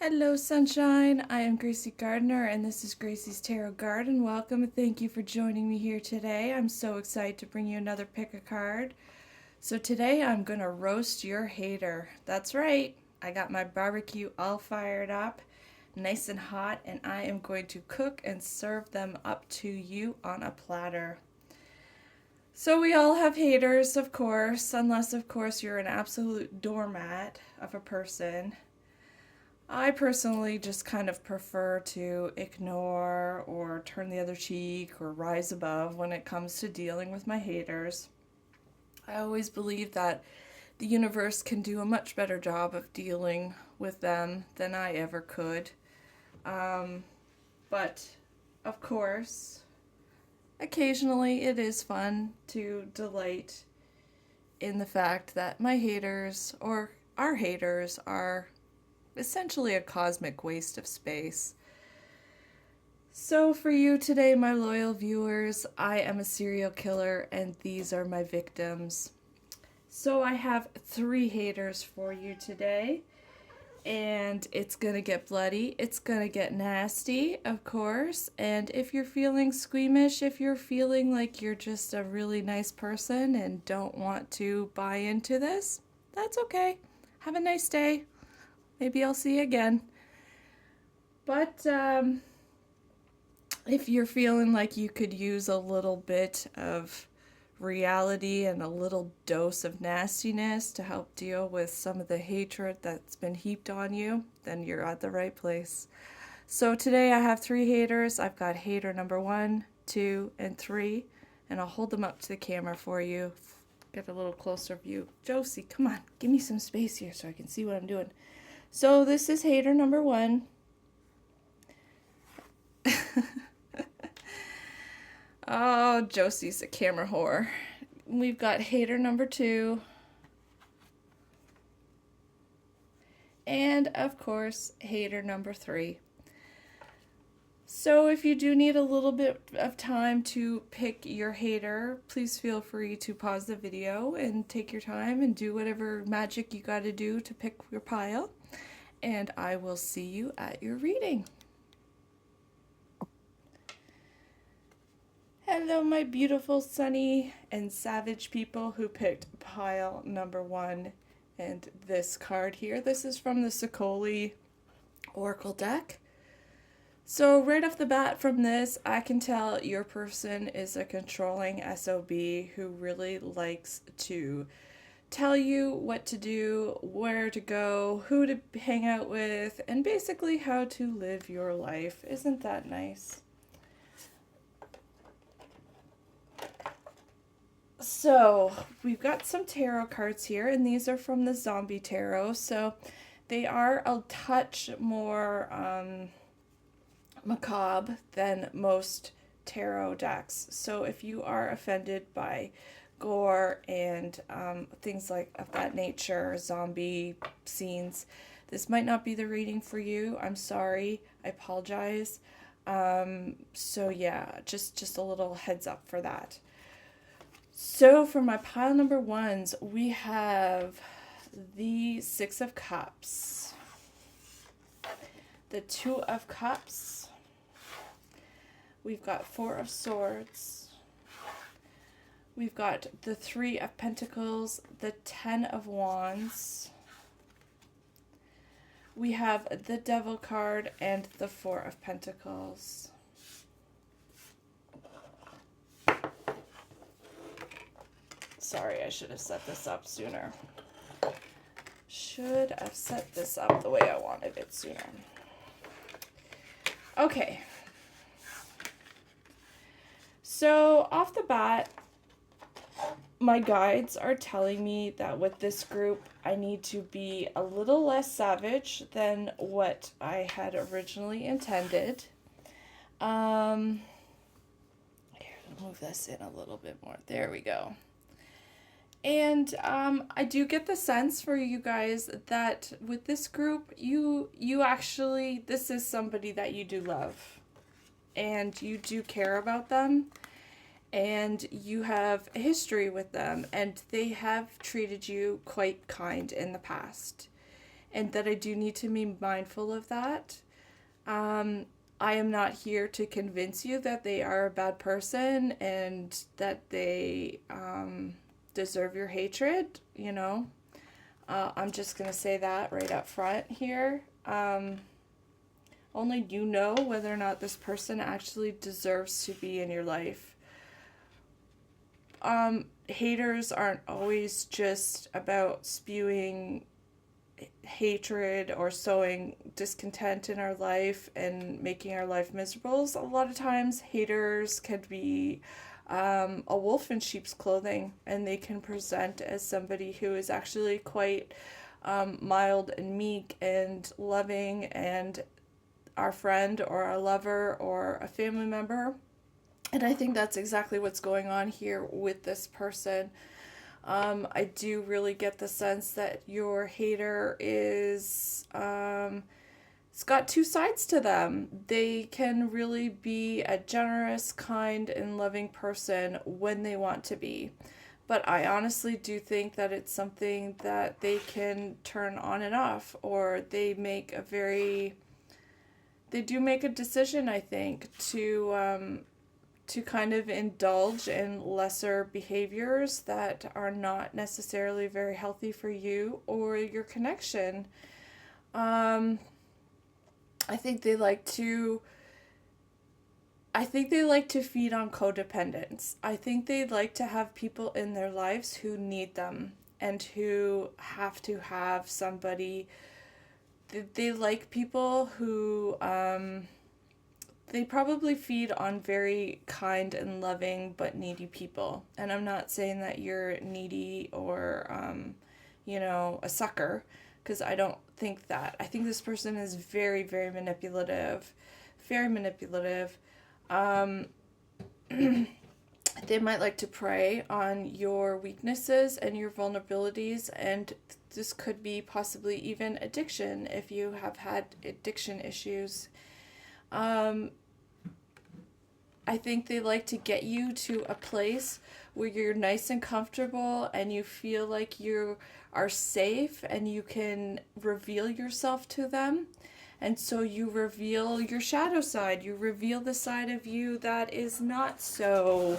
Hello, sunshine. I am Gracie Gardner, and this is Gracie's Tarot Garden. Welcome and thank you for joining me here today. I'm so excited to bring you another pick a card. So today I'm going to roast your hater. That's right. I got my barbecue all fired up, nice and hot, and I am going to cook and serve them up to you on a platter. So we all have haters, of course, unless, of course, you're an absolute doormat of a person. I personally just kind of prefer to ignore or turn the other cheek or rise above when it comes to dealing with my haters. I always believe that the universe can do a much better job of dealing with them than I ever could. But, of course, occasionally it is fun to delight in the fact that my haters, or our haters, are essentially a cosmic waste of space. So for you today, my loyal viewers, I am a serial killer and these are my victims. So I have 3 haters for you today, and it's gonna get bloody, it's gonna get nasty, of course, and if you're feeling squeamish, if you're feeling like you're just a really nice person and don't want to buy into this, that's okay. Have a nice day. Maybe I'll see you again. But if you're feeling like you could use a little bit of reality and a little dose of nastiness to help deal with some of the hatred that's been heaped on you, then you're at the right place. So today I have 3 haters. I've got hater number 1, 2, and 3, and I'll hold them up to the camera for you. Get a little closer view. Josie, come on, give me some space here so I can see what I'm doing. So this is hater number 1. Oh, Josie's a camera whore. We've got hater number 2. And, of course, hater number 3. So if you do need a little bit of time to pick your hater, please feel free to pause the video and take your time and do whatever magic you got to do to pick your pile. And I will see you at your reading. Hello, my beautiful, sunny, and savage people who picked pile number 1 and this card here. This is from the Sicoli Oracle deck. So right off the bat from this, I can tell your person is a controlling SOB who really likes to tell you what to do, where to go, who to hang out with, and basically how to live your life. Isn't that nice? So we've got some tarot cards here, and these are from the Zombie Tarot. So they are a touch more macabre than most tarot decks. So if you are offended by gore and things like of that nature, zombie scenes, this might not be the reading for you. I'm sorry. I apologize. So yeah, just a little heads up for that. So for my pile number 1s, we have the 6 of Cups, the 2 of Cups, we've got 4 of Swords, we've got the 3 of Pentacles, the 10 of Wands, we have the Devil card, and the 4 of Pentacles. Sorry, I should have set this up sooner. Should have set this up the way I wanted it sooner. Okay. So, off the bat, my guides are telling me that with this group, I need to be a little less savage than what I had originally intended. Here, I'll move this in a little bit more. There we go. And I do get the sense for you guys that with this group, you actually, this is somebody that you do love. And you do care about them. And you have a history with them. And they have treated you quite kind in the past. and that I do need to be mindful of that. I am not here to convince you that they are a bad person and that they deserve your hatred, you know. I'm just going to say that right up front here. Only you know whether or not this person actually deserves to be in your life. Haters aren't always just about spewing hatred or sowing discontent in our life and making our life miserable. A lot of times haters can be a wolf in sheep's clothing, and they can present as somebody who is actually quite mild and meek and loving and our friend or our lover or a family member. And I think that's exactly what's going on here with this person. I do really get the sense that your hater is, it's got two sides to them. They can really be a generous, kind, and loving person when they want to be. But I honestly do think that it's something that they can turn on and off, or they do make a decision, I think, to kind of indulge in lesser behaviors that are not necessarily very healthy for you or your connection. I think they like to feed on codependence. I think they like to have people in their lives who need them and who have to have somebody. They like people who they probably feed on very kind and loving but needy people. And I'm not saying that you're needy or, a sucker, because I don't think that. I think this person is very, very manipulative. Very manipulative. They might like to prey on your weaknesses and your vulnerabilities, and this could be possibly even addiction if you have had addiction issues. I think they like to get you to a place where you're nice and comfortable and you feel like you are safe and you can reveal yourself to them. And so you reveal your shadow side. You reveal the side of you that is not so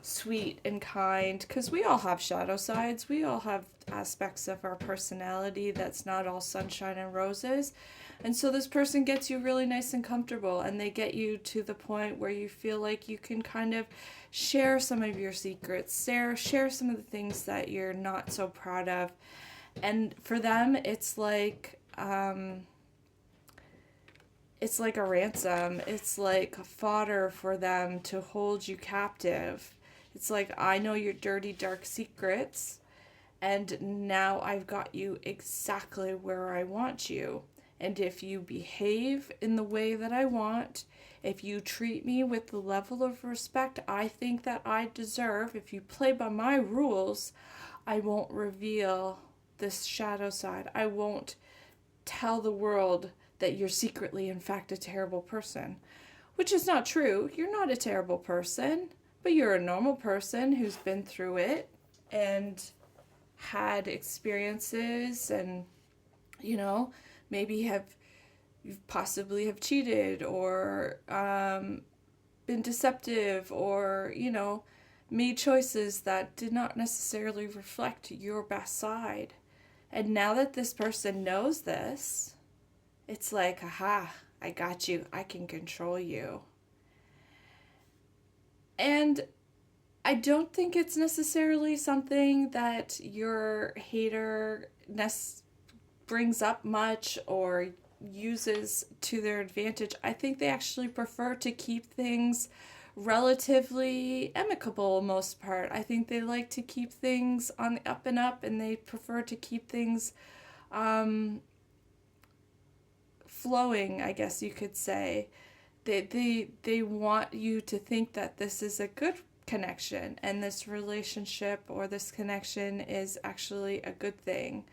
sweet and kind, because we all have shadow sides. We all have aspects of our personality that's not all sunshine and roses. And so this person gets you really nice and comfortable, and they get you to the point where you feel like you can kind of share some of your secrets, share some of the things that you're not so proud of. And for them, it's like a ransom. It's like fodder for them to hold you captive. It's like, I know your dirty, dark secrets, and now I've got you exactly where I want you. And if you behave in the way that I want, if you treat me with the level of respect I think that I deserve, if you play by my rules, I won't reveal this shadow side. I won't tell the world that you're secretly, in fact, a terrible person. Which is not true. You're not a terrible person, but you're a normal person who's been through it and had experiences and, maybe you possibly have cheated or been deceptive or, made choices that did not necessarily reflect your best side. And now that this person knows this, it's like, aha, I got you. I can control you. And I don't think it's necessarily something that your hater brings up much or uses to their advantage. I think they actually prefer to keep things relatively amicable most part. I think they like to keep things on the up and up, and they prefer to keep things flowing, I guess you could say. They want you to think that this is a good connection and this relationship or this connection is actually a good thing.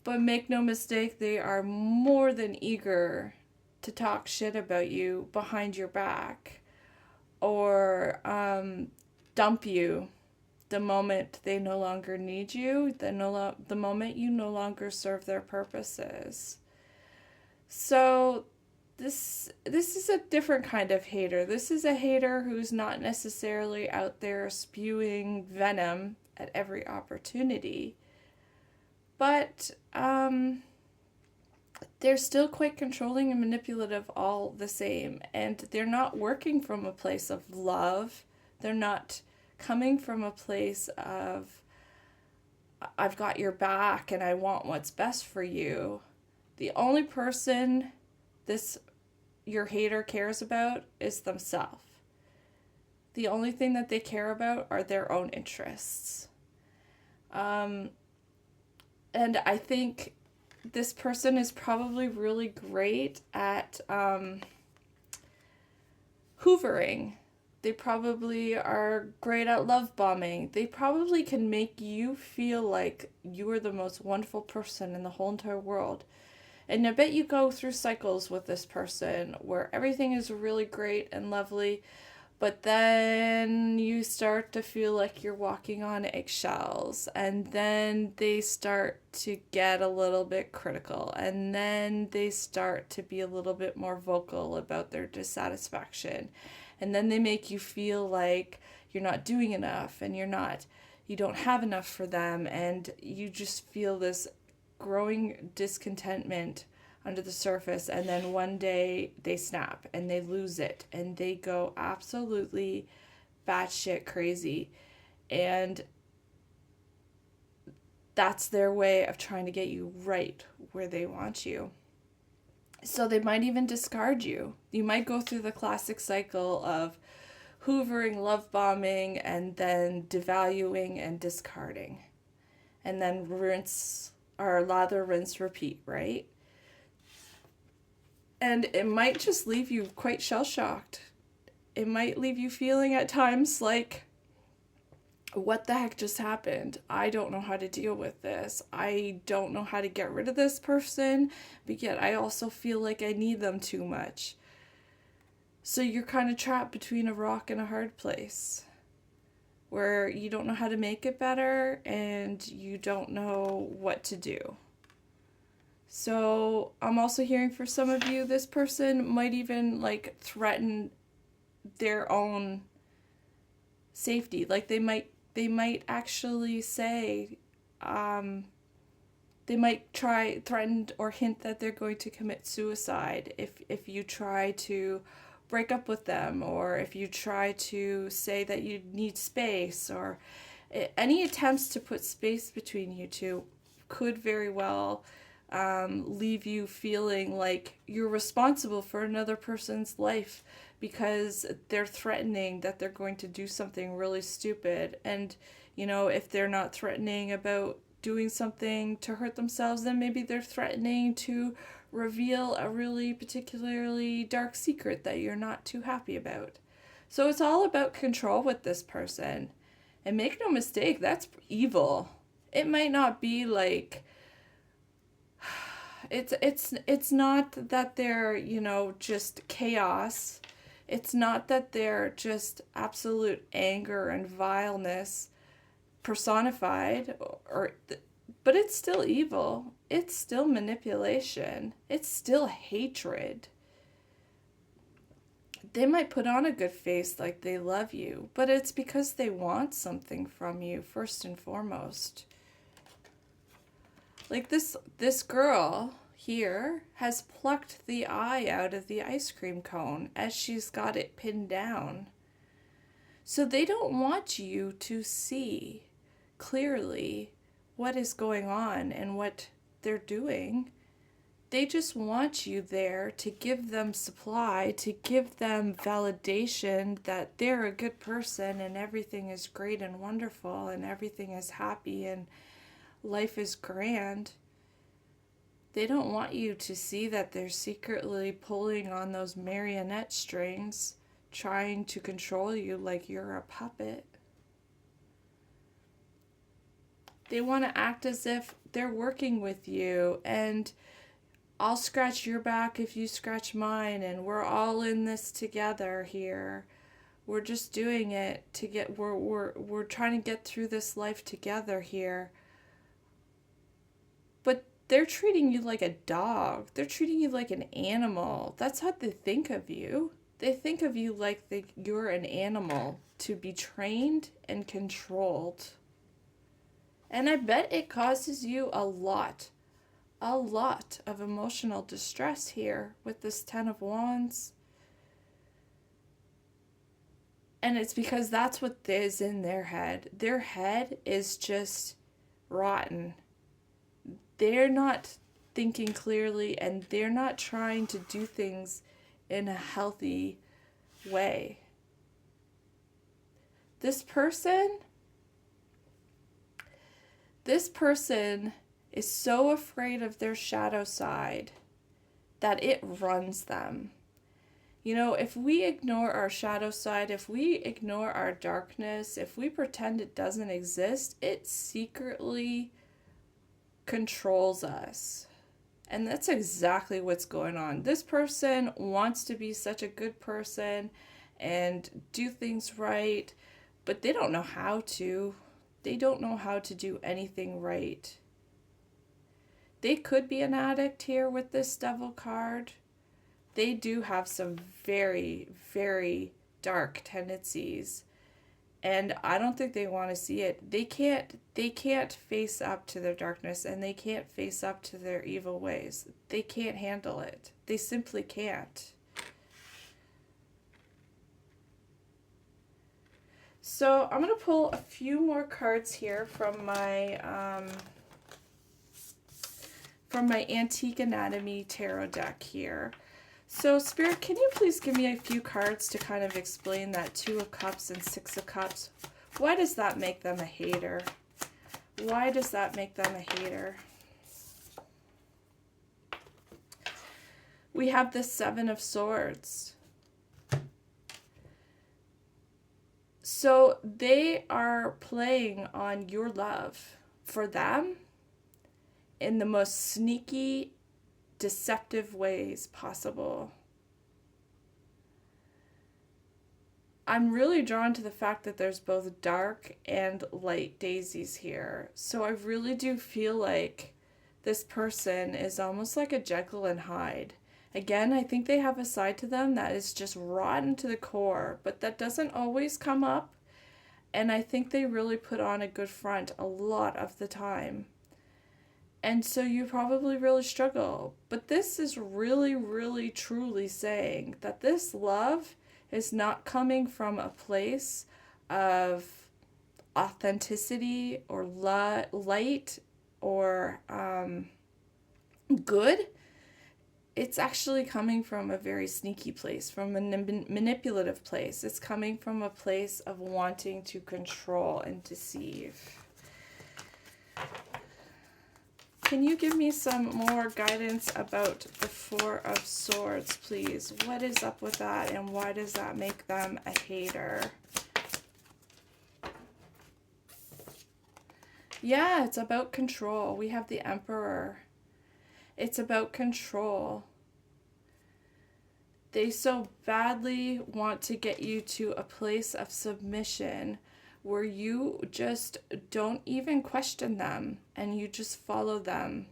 But make no mistake, they are more than eager to talk shit about you behind your back or dump you the moment they no longer need you, the moment you no longer serve their purposes. So this is a different kind of hater. This is a hater who's not necessarily out there spewing venom at every opportunity, but they're still quite controlling and manipulative all the same, and they're not working from a place of love. They're not coming from a place of, I've got your back and I want what's best for you. The only person your hater cares about is themselves. The only thing that they care about are their own interests. And I think this person is probably really great at hoovering. They probably are great at love bombing. They probably can make you feel like you are the most wonderful person in the whole entire world. And I bet you go through cycles with this person where everything is really great and lovely, but then you start to feel like you're walking on eggshells, and then they start to get a little bit critical, and then they start to be a little bit more vocal about their dissatisfaction, and then they make you feel like you're not doing enough, and you don't have enough for them, and you just feel this growing discontentment under the surface, and then one day they snap and they lose it and they go absolutely batshit crazy, and that's their way of trying to get you right where they want you. So they might even discard you. You might go through the classic cycle of hoovering, love bombing, and then devaluing and discarding, and then lather, rinse, repeat, right? And it might just leave you quite shell-shocked. It might leave you feeling at times like, what the heck just happened? I don't know how to deal with this. I don't know how to get rid of this person, but yet I also feel like I need them too much. So you're kind of trapped between a rock and a hard place, where you don't know how to make it better and you don't know what to do. So I'm also hearing for some of you, this person might even threaten their own safety. Like they might actually say, they might threaten or hint that they're going to commit suicide if you try to break up with them, or if you try to say that you need space, or any attempts to put space between you two could very well leave you feeling like you're responsible for another person's life, because they're threatening that they're going to do something really stupid. And, if they're not threatening about doing something to hurt themselves, then maybe they're threatening to reveal a really particularly dark secret that you're not too happy about. So it's all about control with this person. And make no mistake, that's evil. It might not be like, it's not that they're, just chaos. It's not that they're just absolute anger and vileness personified, but it's still evil. It's still manipulation. It's still hatred. They might put on a good face like they love you, but it's because they want something from you first and foremost. Like this girl here has plucked the eye out of the ice cream cone as she's got it pinned down. So they don't want you to see clearly what is going on and what they're doing. They just want you there to give them supply, to give them validation that they're a good person and everything is great and wonderful and everything is happy and life is grand. They don't want you to see that they're secretly pulling on those marionette strings, trying to control you like you're a puppet. They want to act as if they're working with you, and I'll scratch your back if you scratch mine, and we're all in this together here, We're just doing it to get, we're trying to get through this life together here. But they're treating you like a dog. They're treating you like an animal. That's how they think of you. They think of you like you're an animal to be trained and controlled. And I bet it causes you a lot of emotional distress here with this Ten of Wands. And it's because that's what is in their head. Their head is just rotten. They're not thinking clearly, and they're not trying to do things in a healthy way. This person is so afraid of their shadow side that it runs them. You know, if we ignore our shadow side, if we ignore our darkness, if we pretend it doesn't exist, it secretly controls us. And that's exactly what's going on. This person wants to be such a good person and do things right, but they don't know how to. They don't know how to do anything right. They could be an addict here with this Devil card. They do have some very, very dark tendencies. And I don't think they want to see it. They can't face up to their darkness, and they can't face up to their evil ways. They can't handle it. They simply can't. So I'm going to pull a few more cards here from my Antique Anatomy Tarot deck here. So, Spirit, can you please give me a few cards to kind of explain that Two of Cups and Six of Cups? Why does that make them a hater? Why does that make them a hater? We have the Seven of Swords. So, they are playing on your love for them in the most sneaky, deceptive ways possible. I'm really drawn to the fact that there's both dark and light daisies here. So I really do feel like this person is almost like a Jekyll and Hyde. Again, I think they have a side to them that is just rotten to the core, but that doesn't always come up. And I think they really put on a good front a lot of the time. And so you probably really struggle. But this is really, really, truly saying that this love is not coming from a place of authenticity or light or good. It's actually coming from a very sneaky place, from a manipulative place. It's coming from a place of wanting to control and deceive. Can you give me some more guidance about the Four of Swords, please? What is up with that, and why does that make them a hater? Yeah, it's about control. We have the Emperor. It's about control. They so badly want to get you to a place of submission where you just don't even question them and you just follow them.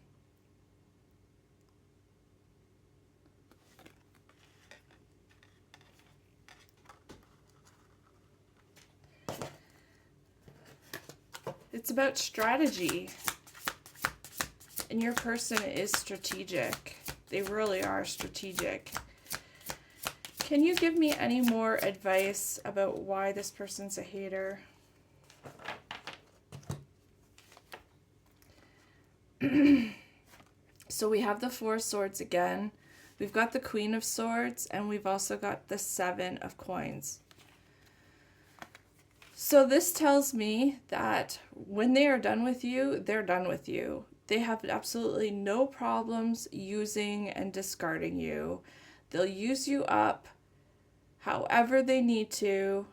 It's about strategy. And your person is strategic. They really are strategic. Can you give me any more advice about why this person's a hater? So we have the Four of Swords again. We've got the Queen of Swords, and we've also got the Seven of Coins. So this tells me that when they are done with you, they're done with you. They have absolutely no problems using and discarding you. They'll use you up however they need to,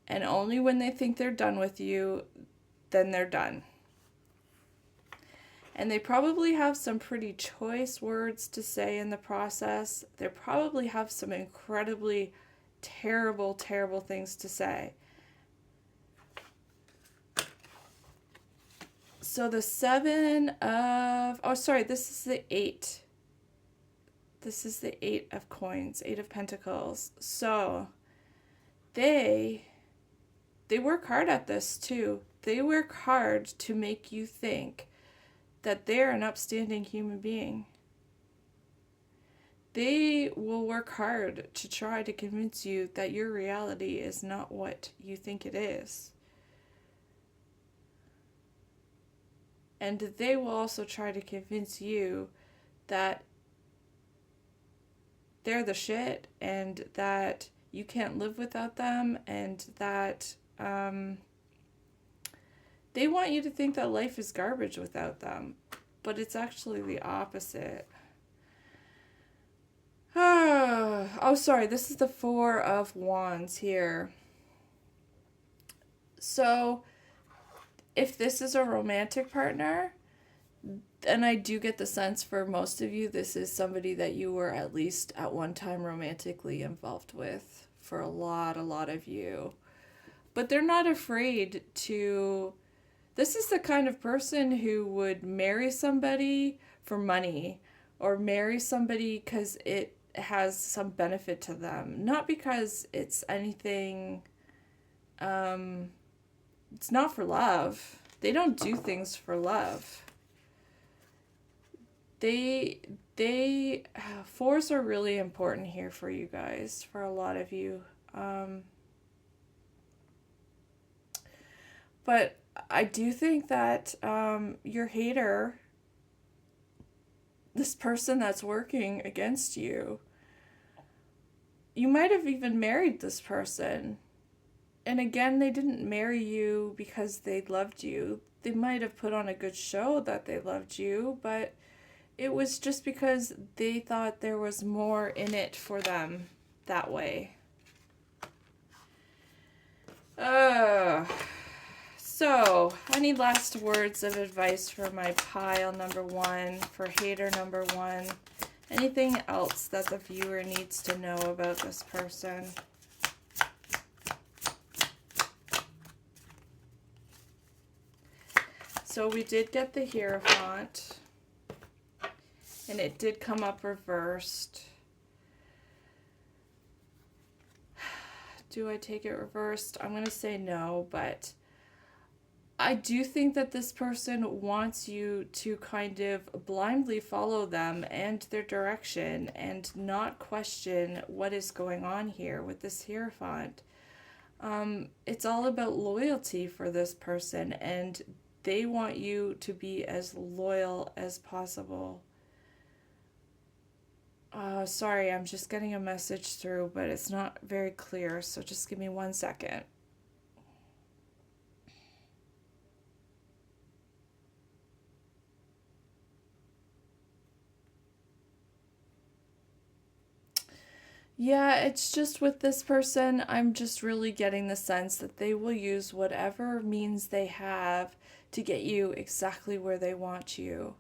and only when they think they're done with you, then they're done. And they probably have some pretty choice words to say in the process. They probably have some incredibly terrible, terrible things to say. So the this is the 8. This is the 8 of coins, 8 of pentacles. So they work hard at this too. They work hard to make you think that they're an upstanding human being. They will work hard to try to convince you that your reality is not what you think it is. And they will also try to convince you that they're the shit and that you can't live without them, and that they want you to think that life is garbage without them. But it's actually the opposite. Oh, sorry, this is the 4 of Wands here. So if this is a romantic partner, and I do get the sense for most of you, this is somebody that you were at least at one time romantically involved with, for a lot of you. But they're not afraid to... This is the kind of person who would marry somebody for money, or marry somebody because it has some benefit to them. Not because it's anything... it's not for love. They don't do things for love. Fours are really important here for you guys, for a lot of you. But I do think that your hater, this person that's working against you, you might have even married this person. And again, they didn't marry you because they loved you. They might have put on a good show that they loved you, but it was just because they thought there was more in it for them that way. So, I need last words of advice for my pile number 1, for hater number 1. Anything else that the viewer needs to know about this person? So we did get the Hierophant, and it did come up reversed. Do I take it reversed? I'm going to say no, but I do think that this person wants you to kind of blindly follow them and their direction and not question what is going on here with this Hierophant. It's all about loyalty for this person, and they want you to be as loyal as possible. Sorry, I'm just getting a message through, but it's not very clear, so just give me 1 second. Yeah, it's just with this person, I'm just really getting the sense that they will use whatever means they have to get you exactly where they want you.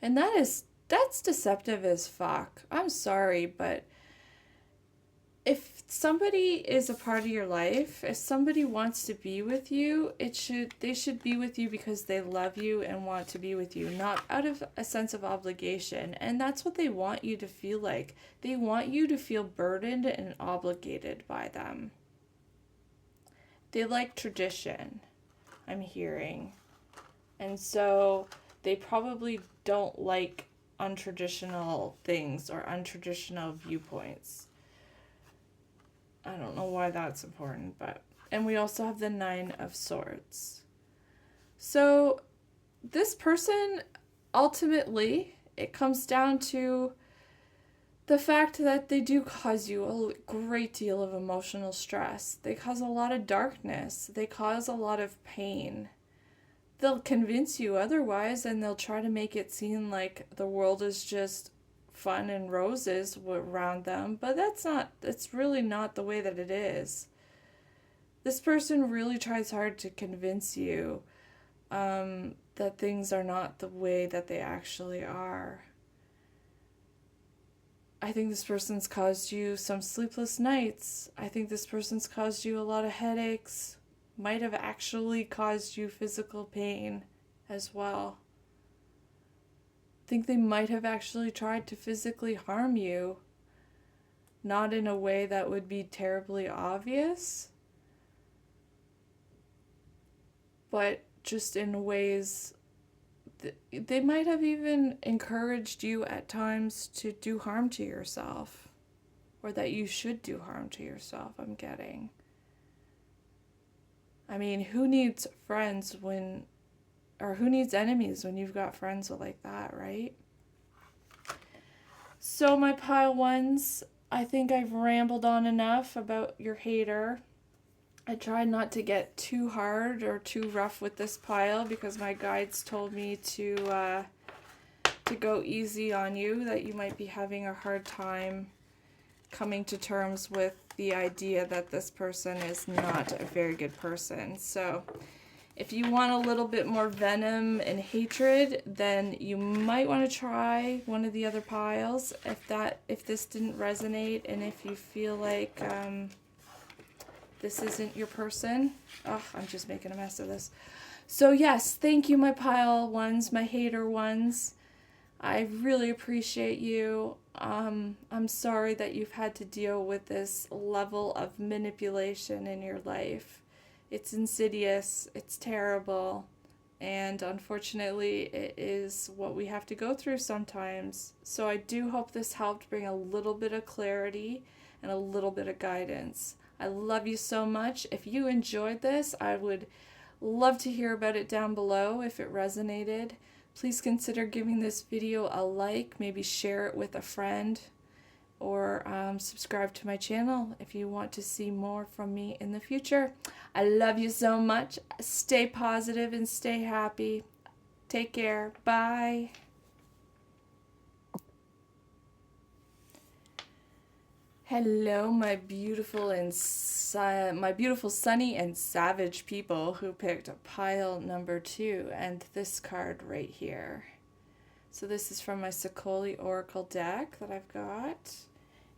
And that's deceptive as fuck. I'm sorry, but if somebody is a part of your life, if somebody wants to be with you, they should be with you because they love you and want to be with you, not out of a sense of obligation. And that's what they want you to feel like. They want you to feel burdened and obligated by them. They like tradition, I'm hearing. And so they probably don't like untraditional things or untraditional viewpoints. I don't know why that's important, but... And we also have the 9 of Swords. So this person, ultimately, it comes down to the fact that they do cause you a great deal of emotional stress. They cause a lot of darkness. They cause a lot of pain. They'll convince you otherwise, and they'll try to make it seem like the world is just fun and roses around them, but it's really not the way that it is. This person really tries hard to convince you that things are not the way that they actually are. I think this person's caused you some sleepless nights. I think this person's caused you a lot of headaches. Might have actually caused you physical pain as well. I think they might have actually tried to physically harm you. Not in a way that would be terribly obvious, but just in ways they might have even encouraged you at times to do harm to yourself, or that you should do harm to yourself, I'm getting. I mean, who needs friends or who needs enemies when you've got friends like that, right? So my pile ones, I think I've rambled on enough about your hater. I tried not to get too hard or too rough with this pile because my guides told me to go easy on you, that you might be having a hard time coming to terms with the idea that this person is not a very good person. So if you want a little bit more venom and hatred, then you might want to try one of the other piles if this didn't resonate, and if you feel like this isn't your person. Oh, I'm just making a mess of this. So yes, thank you, my pile ones, my hater ones. I really appreciate you. I'm sorry that you've had to deal with this level of manipulation in your life. It's insidious, it's terrible, and unfortunately it is what we have to go through sometimes. So I do hope this helped bring a little bit of clarity and a little bit of guidance. I love you so much. If you enjoyed this, I would love to hear about it down below if it resonated. Please consider giving this video a like, maybe share it with a friend, or subscribe to my channel if you want to see more from me in the future. I love you so much. Stay positive and stay happy. Take care. Bye. Hello, my beautiful sunny and savage people who picked pile number 2 and this card right here. So this is from my Sakoli Oracle deck that I've got.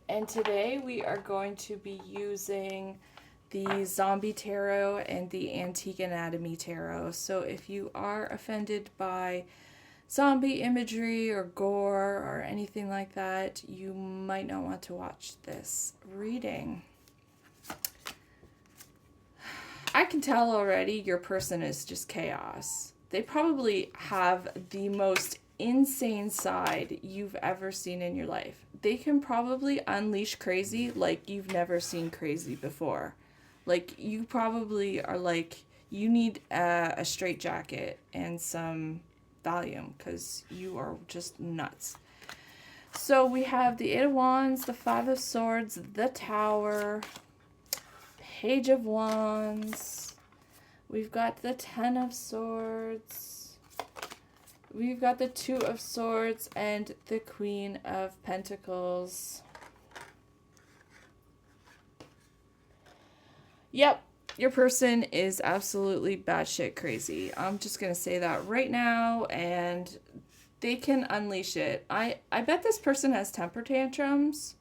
And today we are going to be using the Zombie Tarot and the Antique Anatomy Tarot. So if you are offended by zombie imagery or gore or anything like that, you might not want to watch this reading. I can tell already your person is just chaos. They probably have the most insane side you've ever seen in your life. They can probably unleash crazy like you've never seen crazy before. Like, you probably are like, you need a straitjacket and some Valium because you are just nuts. So we have the 8 of Wands, the 5 of Swords, the Tower, Page of Wands. We've got the 10 of Swords. We've got the 2 of Swords and the Queen of Pentacles. Yep, your person is absolutely batshit crazy. I'm just going to say that right now, and they can unleash it. I bet this person has temper tantrums.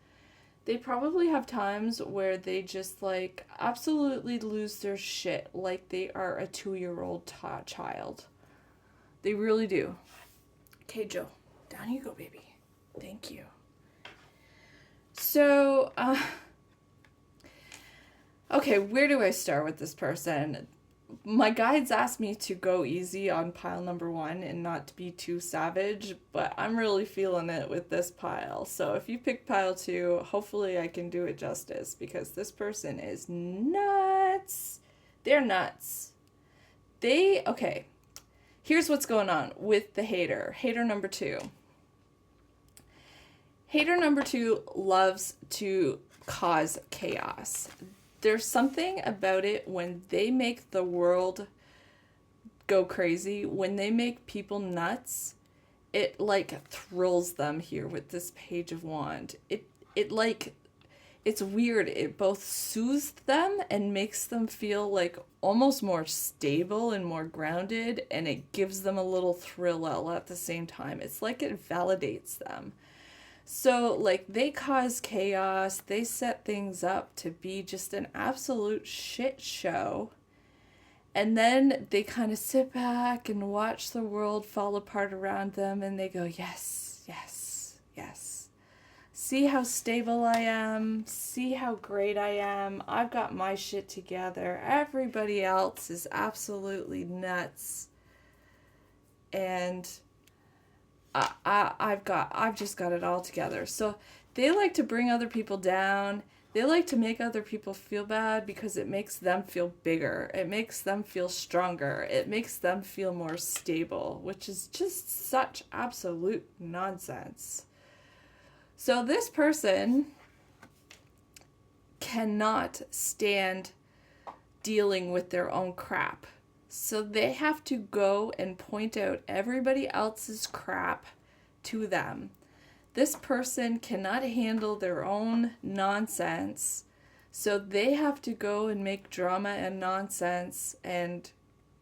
They probably have times where they just like absolutely lose their shit like they are a 2-year-old child. They really do. Okay, Joe, down you go, baby. Thank you. So, okay, where do I start with this person? My guides asked me to go easy on pile number 1 and not to be too savage, but I'm really feeling it with this pile. So if you pick pile 2, hopefully I can do it justice, because this person is nuts. They're nuts. Okay, here's what's going on with the hater. Hater number 2. Hater number 2 loves to cause chaos. There's something about it when they make the world go crazy, when they make people nuts, it like thrills them here with this Page of Wand. It like, it's weird. It both soothes them and makes them feel like almost more stable and more grounded, and it gives them a little thrill all at the same time. It's like it validates them. So, like, they cause chaos, they set things up to be just an absolute shit show. And then they kind of sit back and watch the world fall apart around them, and they go, yes, yes, yes. See how stable I am. See how great I am. I've got my shit together. Everybody else is absolutely nuts. And I've just got it all together. So they like to bring other people down. They like to make other people feel bad because it makes them feel bigger. It makes them feel stronger. It makes them feel more stable, which is just such absolute nonsense. So this person cannot stand dealing with their own crap. So they have to go and point out everybody else's crap to them. This person cannot handle their own nonsense, so they have to go and make drama and nonsense and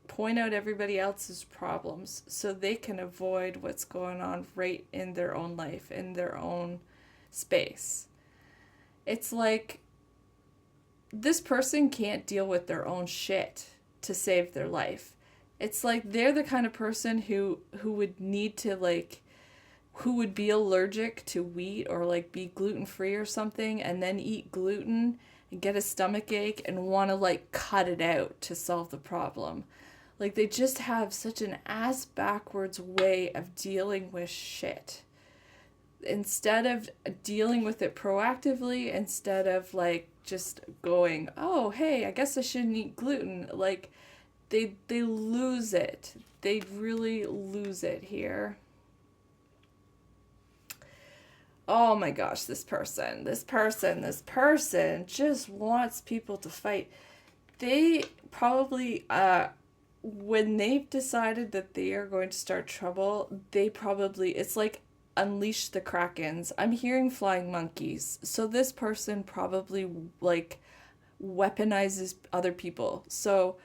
point out everybody else's problems so they can avoid what's going on right in their own life, in their own space. It's like this person can't deal with their own shit to save their life. It's like they're the kind of person who would need to, like, who would be allergic to wheat or like be gluten-free or something and then eat gluten and get a stomach ache and want to like cut it out to solve the problem. Like, they just have such an ass backwards way of dealing with shit. Instead of dealing with it proactively, instead of like just going, oh, hey, I guess I shouldn't eat gluten, like they lose it. They really lose it here. Oh my gosh, this person just wants people to fight. They probably, when they've decided that they are going to start trouble, it's like unleash the krakens. I'm hearing flying monkeys. So this person probably like weaponizes other people. So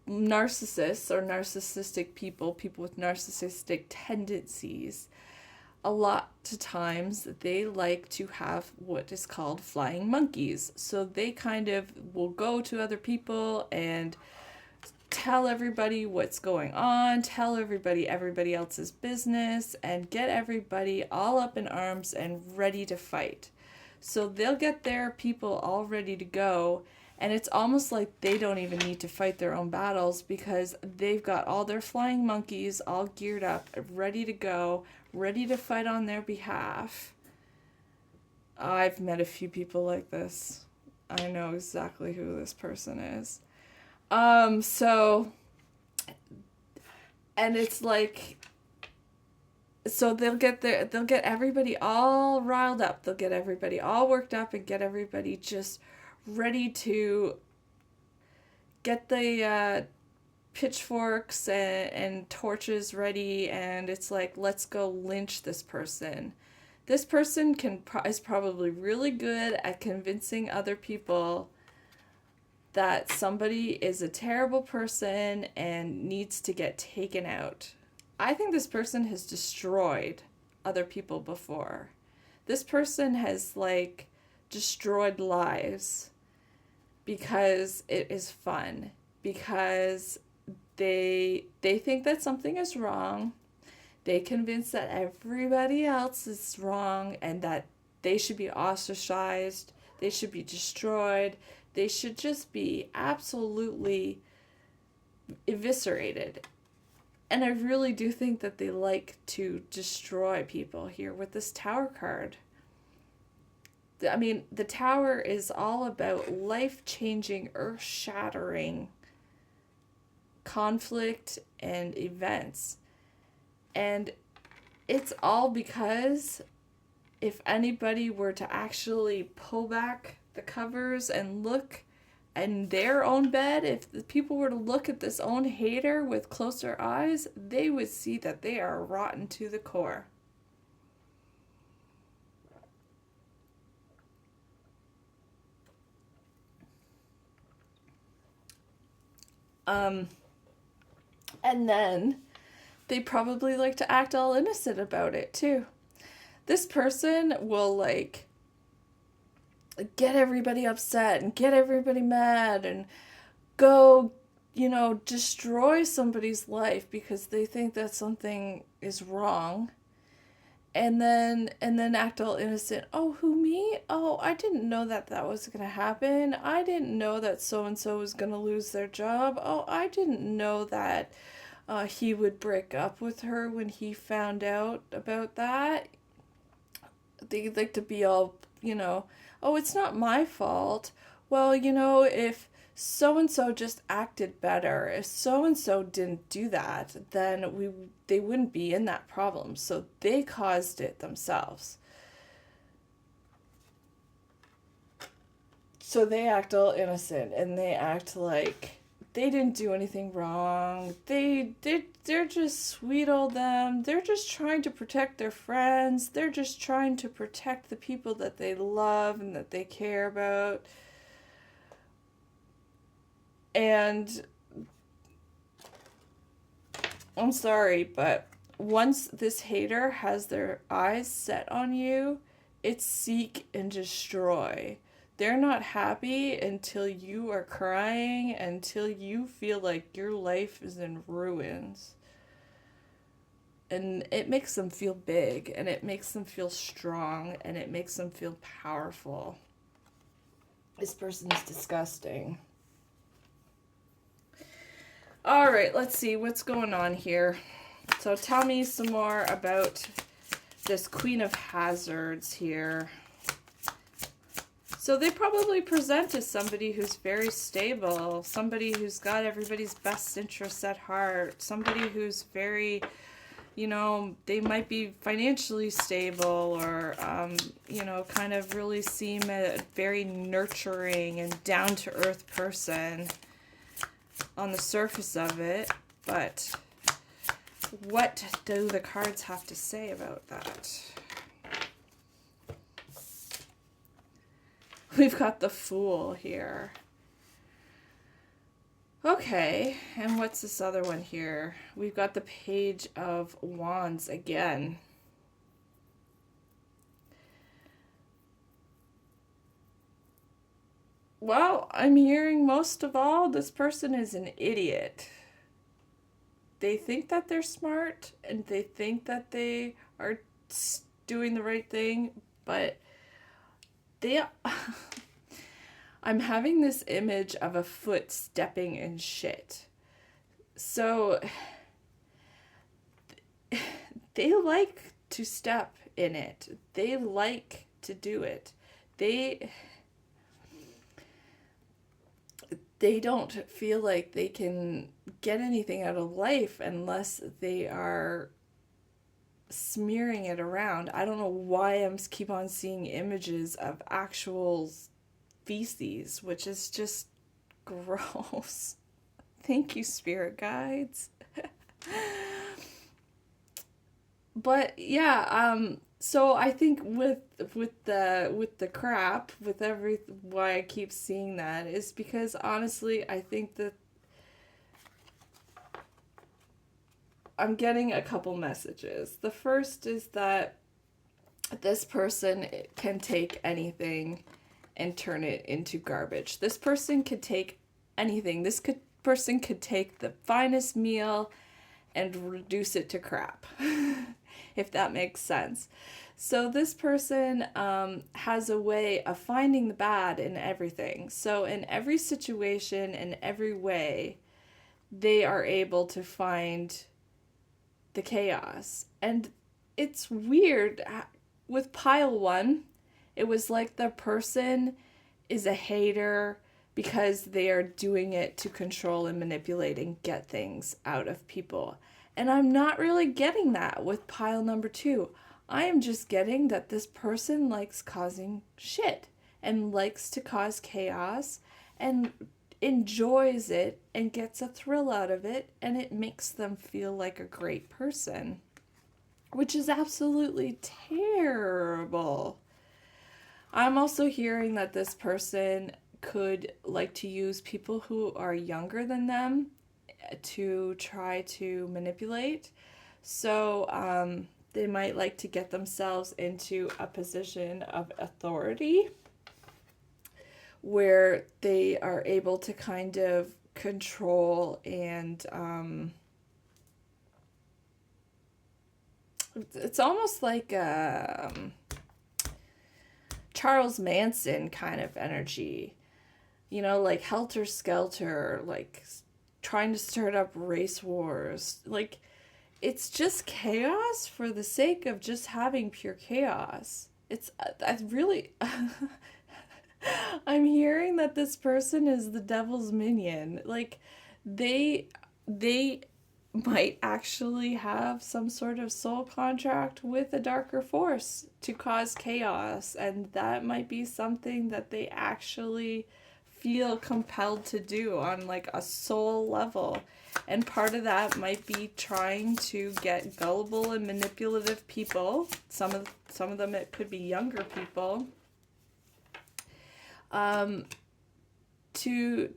narcissists or narcissistic people with narcissistic tendencies, a lot of times they like to have what is called flying monkeys. So they kind of will go to other people and tell everybody what's going on, tell everybody else's business, and get everybody all up in arms and ready to fight. So they'll get their people all ready to go, and it's almost like they don't even need to fight their own battles because they've got all their flying monkeys all geared up, ready to go, ready to fight on their behalf. I've met a few people like this. I know exactly who this person is. So, and it's like, so they'll get everybody all riled up. They'll get everybody all worked up and get everybody just ready to get the pitchforks and torches ready, and it's like, let's go lynch this person. This person is probably really good at convincing other people that somebody is a terrible person and needs to get taken out. I think this person has destroyed other people before. This person has like destroyed lives because it is fun, because they think that something is wrong. They convince that everybody else is wrong and that they should be ostracized, they should be destroyed, they should just be absolutely eviscerated. And I really do think that they like to destroy people here with this Tower card. I mean, the Tower is all about life-changing, earth-shattering conflict and events. And it's all because if anybody were to actually pull back the covers and look in their own bed, if the people were to look at this own hater with closer eyes, they would see that they are rotten to the core. And then they probably like to act all innocent about it too. this person will like get everybody upset and get everybody mad and go, destroy somebody's life because they think that something is wrong. And then act all innocent. Oh, who, me? Oh, I didn't know that that was going to happen. I didn't know that so and so was going to lose their job. Oh, I didn't know that he would break up with her when he found out about that. They like to be all, oh, it's not my fault. Well, if so and so just acted better, if so and so didn't do that, then they wouldn't be in that problem. So they caused it themselves. So they act all innocent and they act like they didn't do anything wrong. They're just sweet old them. They're just trying to protect their friends. They're just trying to protect the people that they love and that they care about. And I'm sorry, but once this hater has their eyes set on you, it's seek and destroy. They're not happy until you are crying, until you feel like your life is in ruins. And it makes them feel big, and it makes them feel strong, and it makes them feel powerful. This person is disgusting. All right, let's see what's going on here. So tell me some more about this Queen of Hazards here. So they probably present as somebody who's very stable, somebody who's got everybody's best interests at heart, somebody who's very, they might be financially stable or, kind of really seem a very nurturing and down-to-earth person on the surface of it. But what do the cards have to say about that? We've got the Fool here. Okay, and what's this other one here? We've got the Page of Wands again. Well, I'm hearing most of all, this person is an idiot. They think that they're smart and they think that they are doing the right thing, but I'm having this image of a foot stepping in shit. So they like to step in it. They like to do it. They don't feel like they can get anything out of life unless they are smearing it around. I don't know why I'm keep on seeing images of actual feces, which is just gross. Thank you, spirit guides. But yeah, so I think with the crap, with why I keep seeing that is because honestly, I think that I'm getting a couple messages. The first is that this person can take anything and turn it into garbage. This person could take anything. Person could take the finest meal and reduce it to crap, if that makes sense. So this person has a way of finding the bad in everything. So in every situation, in every way, they are able to find the chaos. And it's weird. With pile one, it was like the person is a hater because they are doing it to control and manipulate and get things out of people. And I'm not really getting that with pile number two. I am just getting that this person likes causing shit and likes to cause chaos and enjoys it and gets a thrill out of it, and it makes them feel like a great person, which is absolutely terrible. I'm also hearing that this person could like to use people who are younger than them to try to manipulate. So They might like to get themselves into a position of authority where they are able to kind of control and it's almost like Charles Manson kind of energy, you know, like helter skelter, like trying to start up race wars. Like, it's just chaos for the sake of just having pure chaos. It's, I really, I'm hearing that this person is the devil's minion. Like, they might actually have some sort of soul contract with a darker force to cause chaos, and that might be something that they actually feel compelled to do on like a soul level. And part of that might be trying to get gullible and manipulative people. Some of them it could be younger people. To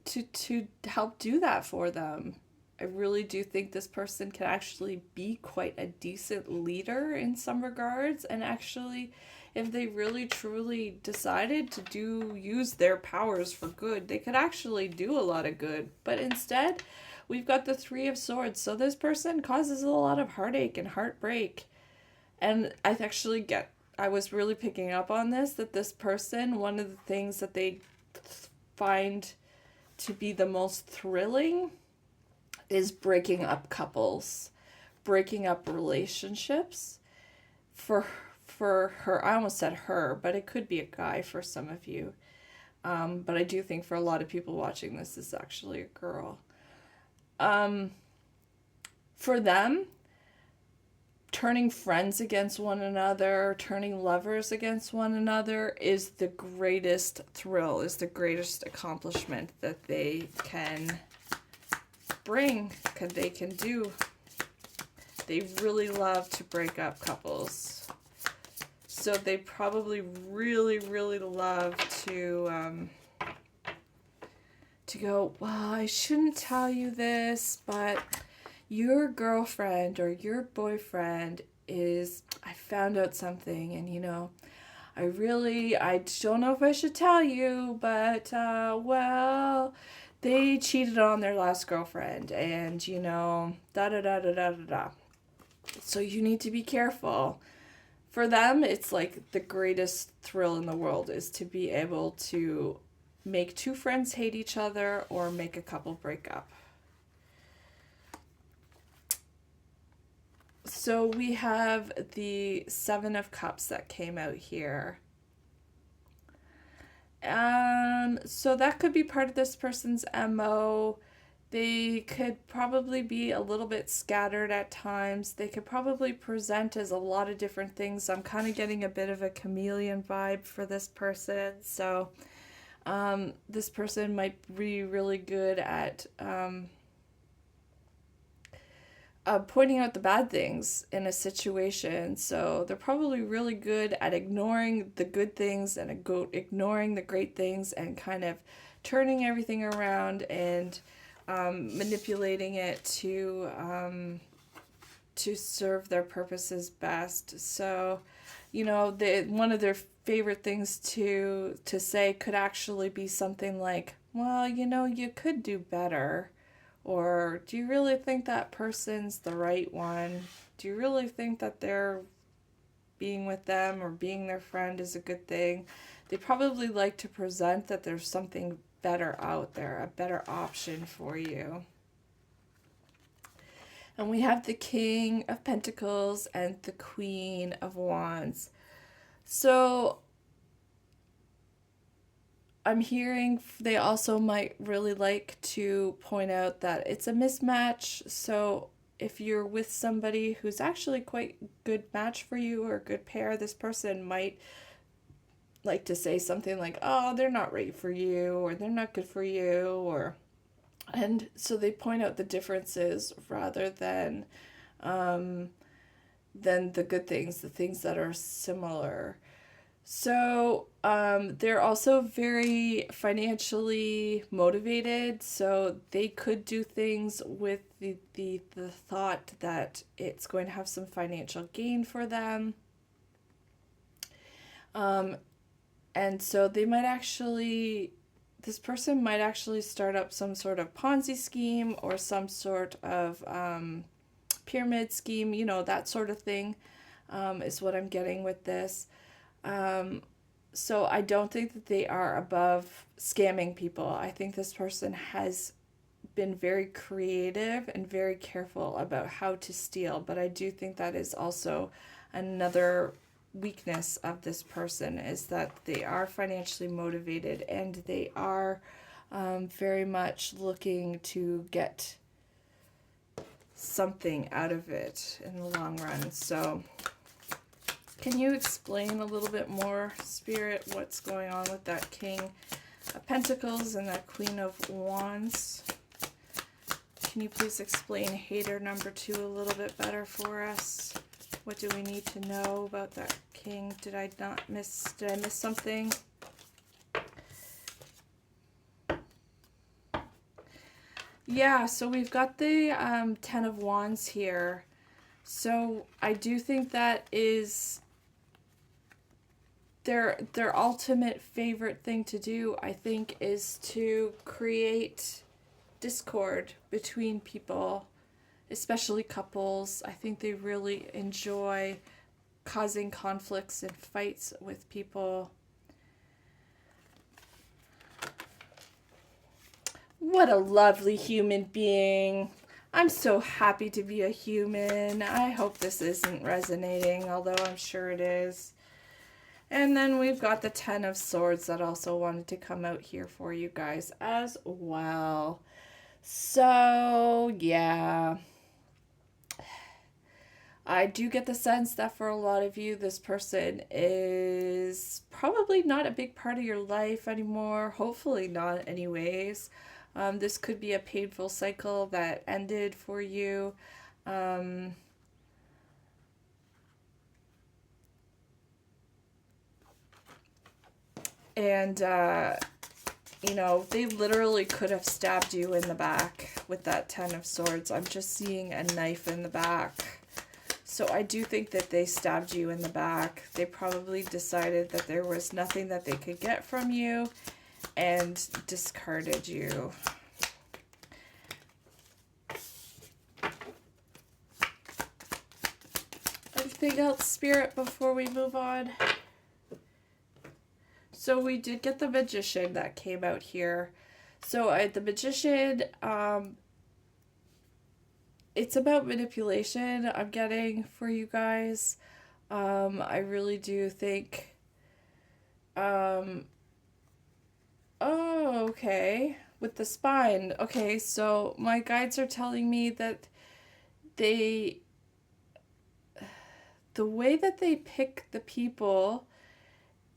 help do that for them. I really do think this person can actually be quite a decent leader in some regards, and actually, if they really truly decided to use their powers for good, they could actually do a lot of good. But instead, we've got the Three of Swords, so this person causes a lot of heartache and heartbreak. And I was really picking up on this, that this person, one of the things that they find to be the most thrilling is breaking up couples, breaking up relationships. For her, I almost said her, but it could be a guy for some of you. But I do think for a lot of people watching this is actually a girl. For them, turning friends against one another, turning lovers against one another is the greatest thrill, is the greatest accomplishment that they can bring, they can do. They really love to break up couples. So they probably really, really love to go, well, I shouldn't tell you this, but your girlfriend or your boyfriend I found out something, and I don't know if I should tell you, but, well, they cheated on their last girlfriend, and, da da da da da da da. So you need to be careful. For them, it's like the greatest thrill in the world is to be able to make two friends hate each other or make a couple break up. So we have the Seven of Cups that came out here. So that could be part of this person's MO. They could probably be a little bit scattered at times. They could probably present as a lot of different things. I'm kind of getting a bit of a chameleon vibe for this person. So this person might be really good at pointing out the bad things in a situation. So they're probably really good at ignoring the good things and ignoring the great things and kind of turning everything around and manipulating it to serve their purposes best. So, one of their favorite things to say could actually be something like, well, you could do better. Or, do you really think that person's the right one? Do you really think that they're being with them or being their friend is a good thing? They probably like to present that there's something better out there, a better option for you. And we have the King of Pentacles and the Queen of Wands. So I'm hearing they also might really like to point out that it's a mismatch. So if you're with somebody who's actually quite a good match for you or a good pair, this person might like to say something like, oh, they're not right for you, or they're not good for you, and so they point out the differences rather than the good things, the things that are similar. So they're also very financially motivated, so they could do things with the thought that it's going to have some financial gain for them. Um, and so they might actually, this person might actually start up some sort of Ponzi scheme or some sort of pyramid scheme, that sort of thing, is what I'm getting with this. Um, so I don't think that they are above scamming people. I think this person has been very creative and very careful about how to steal, but I do think that is also another weakness of this person is that they are financially motivated and they are very much looking to get something out of it in the long run. So can you explain a little bit more, Spirit, what's going on with that King of Pentacles and that Queen of Wands? Can you please explain hater number 2 a little bit better for us? What do we need to know about that King? Did I miss something? Yeah, so we've got the 10 of Wands here. So I do think that is their ultimate favorite thing to do, I think, is to create discord between people, especially couples. I think they really enjoy causing conflicts and fights with people. What a lovely human being. I'm so happy to be a human. I hope this isn't resonating, although I'm sure it is. And then we've got the 10 of Swords that also wanted to come out here for you guys as well. So, yeah. I do get the sense that for a lot of you, this person is probably not a big part of your life anymore. Hopefully not anyways. This could be a painful cycle that ended for you. And, they literally could have stabbed you in the back with that 10 of Swords. I'm just seeing a knife in the back. So I do think that they stabbed you in the back. They probably decided that there was nothing that they could get from you and discarded you. Anything else, Spirit, before we move on? So we did get the Magician that came out here. So the Magician, it's about manipulation I'm getting for you guys. I really do think, oh, okay, with the spine. Okay, so my guides are telling me that the way that they pick the people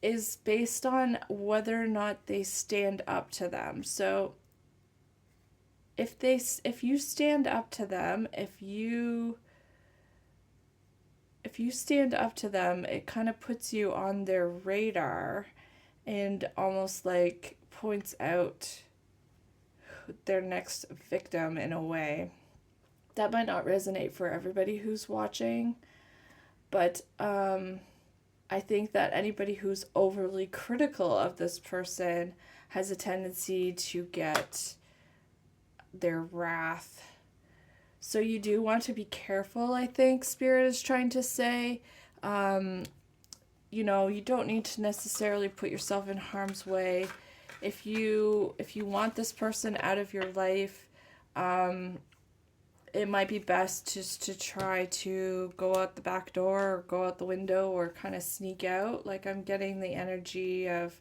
is based on whether or not they stand up to them. So if you stand up to them, if you stand up to them, it kind of puts you on their radar and almost like points out their next victim in a way. That might not resonate for everybody who's watching, but I think that anybody who's overly critical of this person has a tendency to get their wrath. So you do want to be careful, I think Spirit is trying to say. You don't need to necessarily put yourself in harm's way. If you want this person out of your life, it might be best just to try to go out the back door or go out the window or kind of sneak out. Like, I'm getting the energy of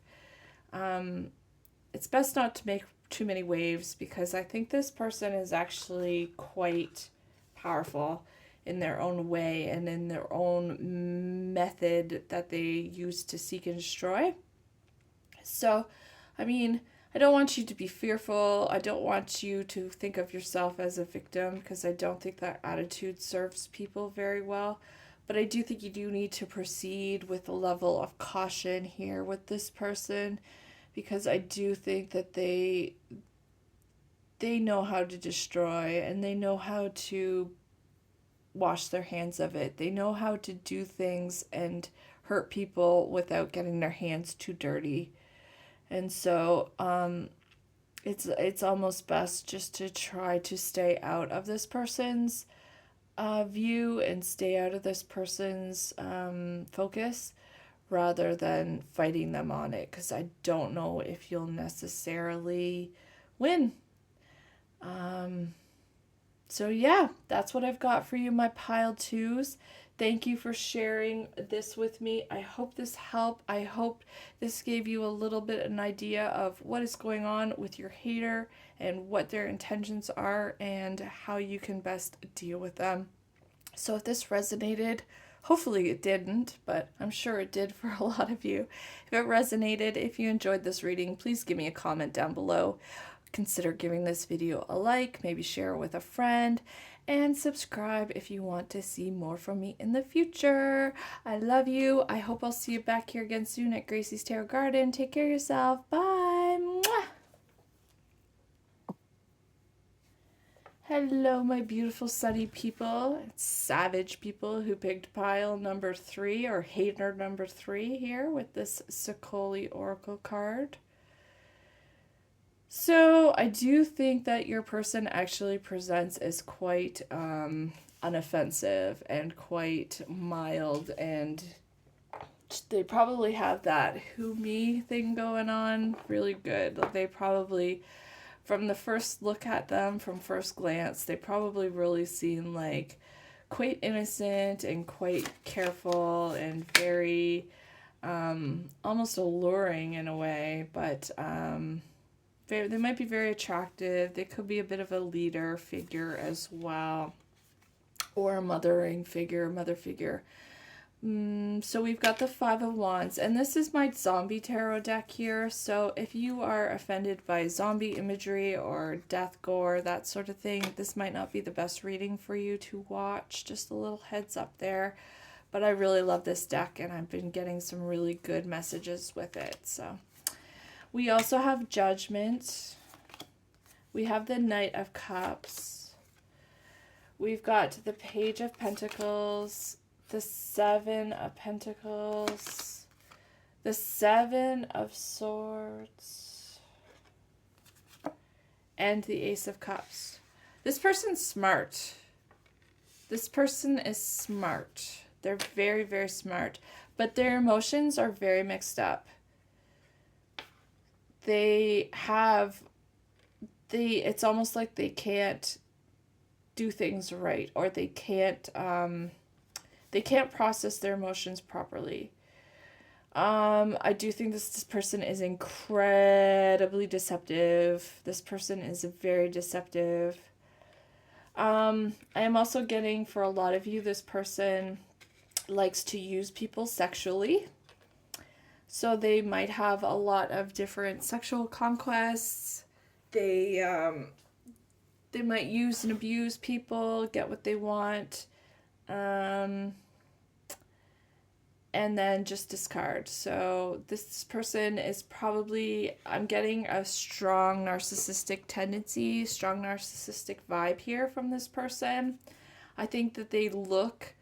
it's best not to make too many waves, because I think this person is actually quite powerful in their own way and in their own method that they use to seek and destroy. So, I mean, I don't want you to be fearful. I don't want you to think of yourself as a victim, because I don't think that attitude serves people very well. But I do think you do need to proceed with a level of caution here with this person, because I do think that they know how to destroy, and they know how to wash their hands of it. They know how to do things and hurt people without getting their hands too dirty. And so it's almost best just to try to stay out of this person's view and stay out of this person's focus, rather than fighting them on it, because I don't know if you'll necessarily win. So yeah, that's what I've got for you, my pile twos. Thank you for sharing this with me. I hope this helped. I hope this gave you a little bit an idea of what is going on with your hater and what their intentions are and how you can best deal with them. So if this resonated, hopefully it didn't, but I'm sure it did for a lot of you. If it resonated, if you enjoyed this reading, please give me a comment down below. Consider giving this video a like, maybe share it with a friend, and subscribe if you want to see more from me in the future. I love you. I hope I'll see you back here again soon at Gracie's Tarot Garden. Take care of yourself. Bye. Mwah. Hello, my beautiful sunny people. It's savage people who picked pile number 3 or hater number 3 here with this Sakoli Oracle card. So I do think that your person actually presents as quite unoffensive and quite mild, and they probably have that who me thing going on really good. They probably, from the first look at them, from first glance, they probably really seem like quite innocent and quite careful and very almost alluring in a way, but they might be very attractive. They could be a bit of a leader figure as well, or a mother figure. So we've got the 5 of Wands, and this is my zombie tarot deck here. So if you are offended by zombie imagery or death gore, that sort of thing, this might not be the best reading for you to watch. Just a little heads up there. But I really love this deck, and I've been getting some really good messages with it. So we also have Judgment. We have the Knight of Cups. We've got the Page of Pentacles, the 7 of Pentacles, the 7 of Swords, and the Ace of Cups. This person's smart. This person is smart. They're very, very smart, but their emotions are very mixed up. It's almost like they can't do things right, or they can't process their emotions properly. I do think this person is incredibly deceptive. This person is very deceptive. I am also getting, for a lot of you, this person likes to use people sexually. So they might have a lot of different sexual conquests. They might use and abuse people, get what they want, and then just discard. So this person is probably, I'm getting a strong narcissistic tendency, strong narcissistic vibe here from this person. I think that they look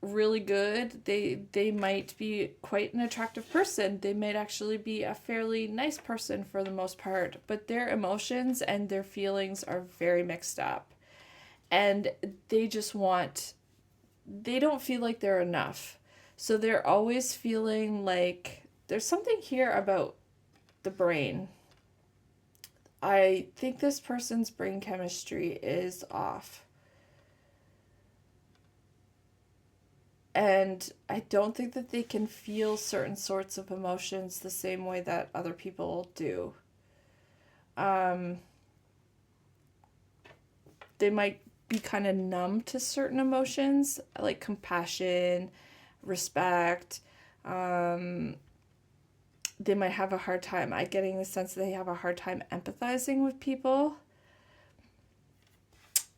really good. They might be quite an attractive person. They might actually be a fairly nice person for the most part, but their emotions and their feelings are very mixed up, and they don't feel like they're enough. So they're always feeling like there's something here about the brain. I think this person's brain chemistry is off. And I don't think that they can feel certain sorts of emotions the same way that other people do. They might be kind of numb to certain emotions, like compassion, respect. They might have a hard time. I'm getting the sense that they have a hard time empathizing with people.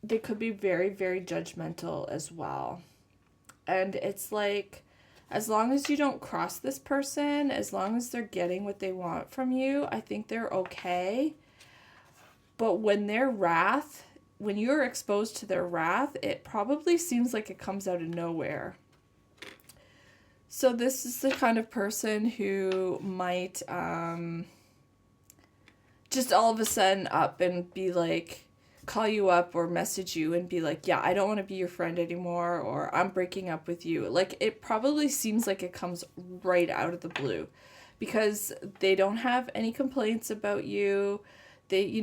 They could be very, very judgmental as well. And it's like, as long as you don't cross this person, as long as they're getting what they want from you, I think they're okay. But when when you're exposed to their wrath, it probably seems like it comes out of nowhere. So this is the kind of person who might just all of a sudden up and be like, call you up or message you and be like, yeah, I don't want to be your friend anymore, or I'm breaking up with you. Like, it probably seems like it comes right out of the blue because they don't have any complaints about you. They're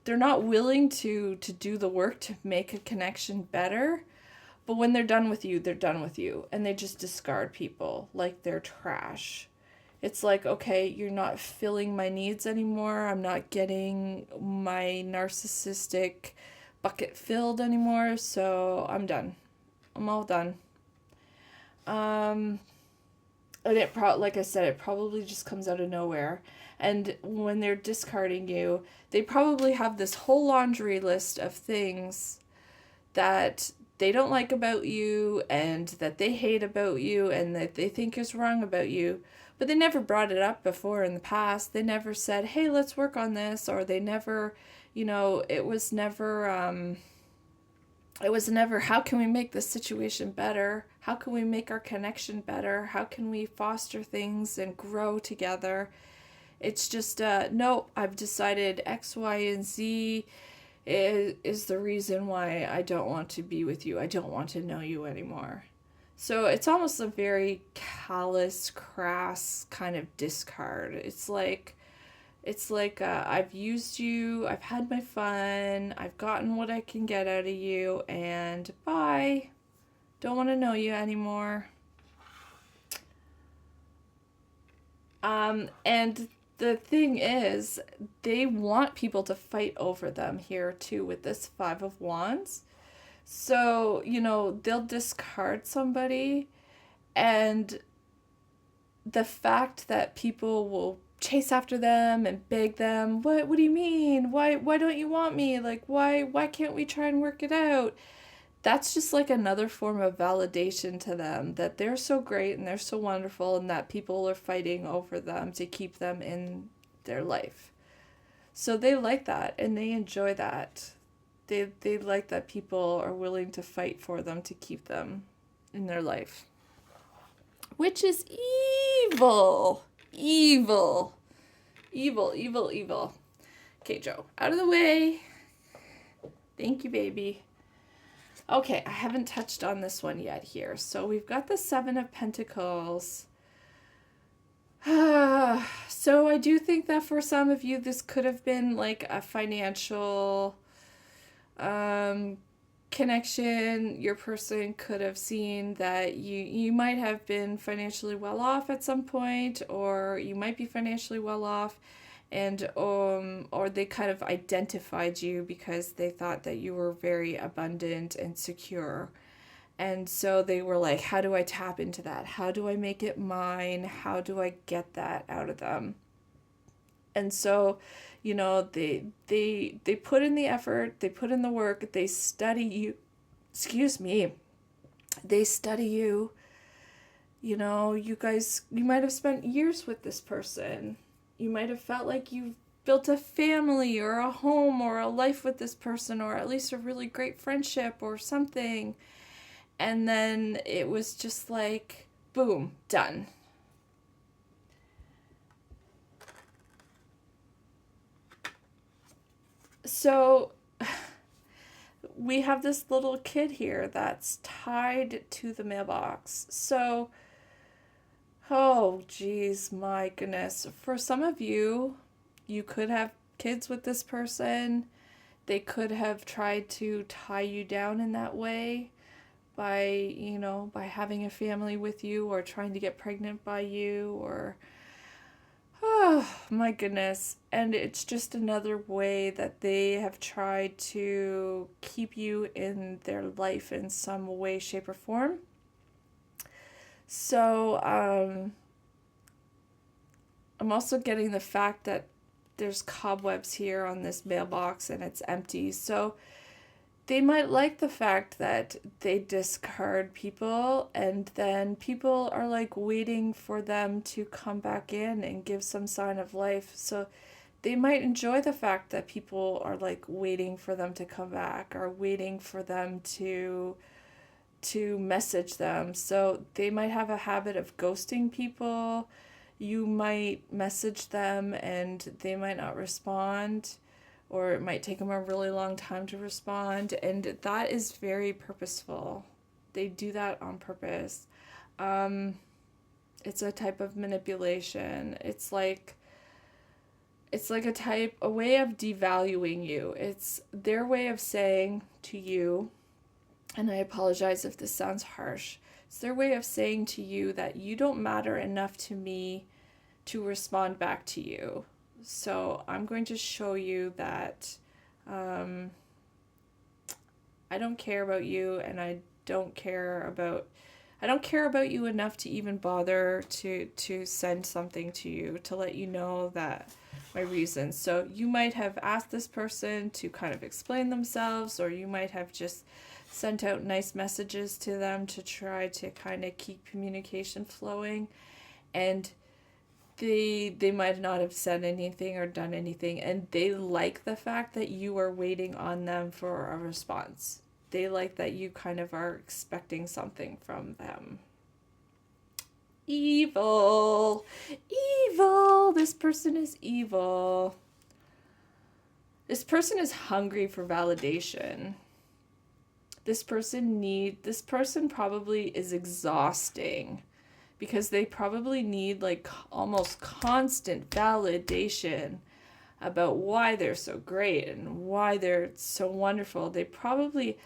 not willing to do the work to make a connection better. But when they're done with you, they're done with you, and they just discard people like they're trash. It's like, okay, you're not filling my needs anymore. I'm not getting my narcissistic bucket filled anymore, so I'm done. I'm all done. And like I said, it probably just comes out of nowhere. And when they're discarding you, they probably have this whole laundry list of things that they don't like about you and that they hate about you and that they think is wrong about you. But they never brought it up before in the past. They never said, hey, let's work on this. Or they never, it was never, how can we make this situation better? How can we make our connection better? How can we foster things and grow together? It's just, no, I've decided X, Y, and Z is the reason why I don't want to be with you. I don't want to know you anymore. So it's almost a very callous, crass kind of discard. It's like I've used you, I've had my fun, I've gotten what I can get out of you, and bye. Don't want to know you anymore. And the thing is, they want people to fight over them here too with this Five of Wands. So, they'll discard somebody, and the fact that people will chase after them and beg them, what do you mean? Why don't you want me? Like, why can't we try and work it out? That's just like another form of validation to them that they're so great and they're so wonderful and that people are fighting over them to keep them in their life. So they like that and they enjoy that. They like that people are willing to fight for them to keep them in their life. Which is evil. Evil. Evil, evil, evil. Okay, Joe, out of the way. Thank you, baby. Okay, I haven't touched on this one yet here. So we've got the Seven of Pentacles. So I do think that for some of you, this could have been like a financial connection. Your person could have seen that you might have been financially well off at some point, or you might be financially well off, and or they kind of identified you because they thought that you were very abundant and secure. And so they were like, how do I tap into that? How do I make it mine? How do I get that out of them? And so, they put in the effort, they put in the work, they study you. Excuse me. They study you. You might have spent years with this person. You might have felt like you've built a family or a home or a life with this person, or at least a really great friendship or something. And then it was just like, boom, done. So we have this little kid here that's tied to the mailbox. So, oh, geez, my goodness. For some of you, you could have kids with this person. They could have tried to tie you down in that way by having a family with you, or trying to get pregnant by you, or, oh my goodness. And it's just another way that they have tried to keep you in their life in some way, shape, or form. So I'm also getting the fact that there's cobwebs here on this mailbox and it's empty. So they might like the fact that they discard people and then people are like waiting for them to come back in and give some sign of life. So they might enjoy the fact that people are like waiting for them to come back or waiting for them to message them. So they might have a habit of ghosting people. You might message them and they might not respond, or it might take them a really long time to respond, and that is very purposeful. They do that on purpose. It's a type of manipulation. It's like a way of devaluing you. It's their way of saying to you, and I apologize if this sounds harsh, it's their way of saying to you that you don't matter enough to me to respond back to you. So I'm going to show you that I don't care about you, and I don't care about you enough to even bother to send something to you to let you know that my reasons. So you might have asked this person to kind of explain themselves, or you might have just sent out nice messages to them to try to kind of keep communication flowing, and they might not have said anything or done anything, and they like the fact that you are waiting on them for a response. They like that you kind of are expecting something from them. Evil. Evil. This person is evil. This person is hungry for validation. This person probably is exhausting, because they probably need like almost constant validation about why they're so great and why they're so wonderful. They probably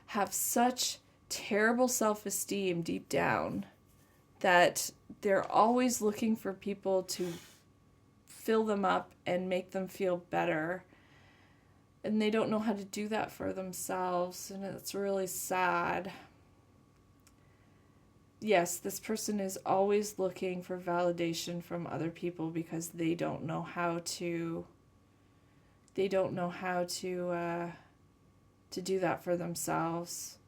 have such terrible self-esteem deep down that they're always looking for people to fill them up and make them feel better. And they don't know how to do that for themselves, and it's really sad. Yes, this person is always looking for validation from other people because they don't know how to do that for themselves.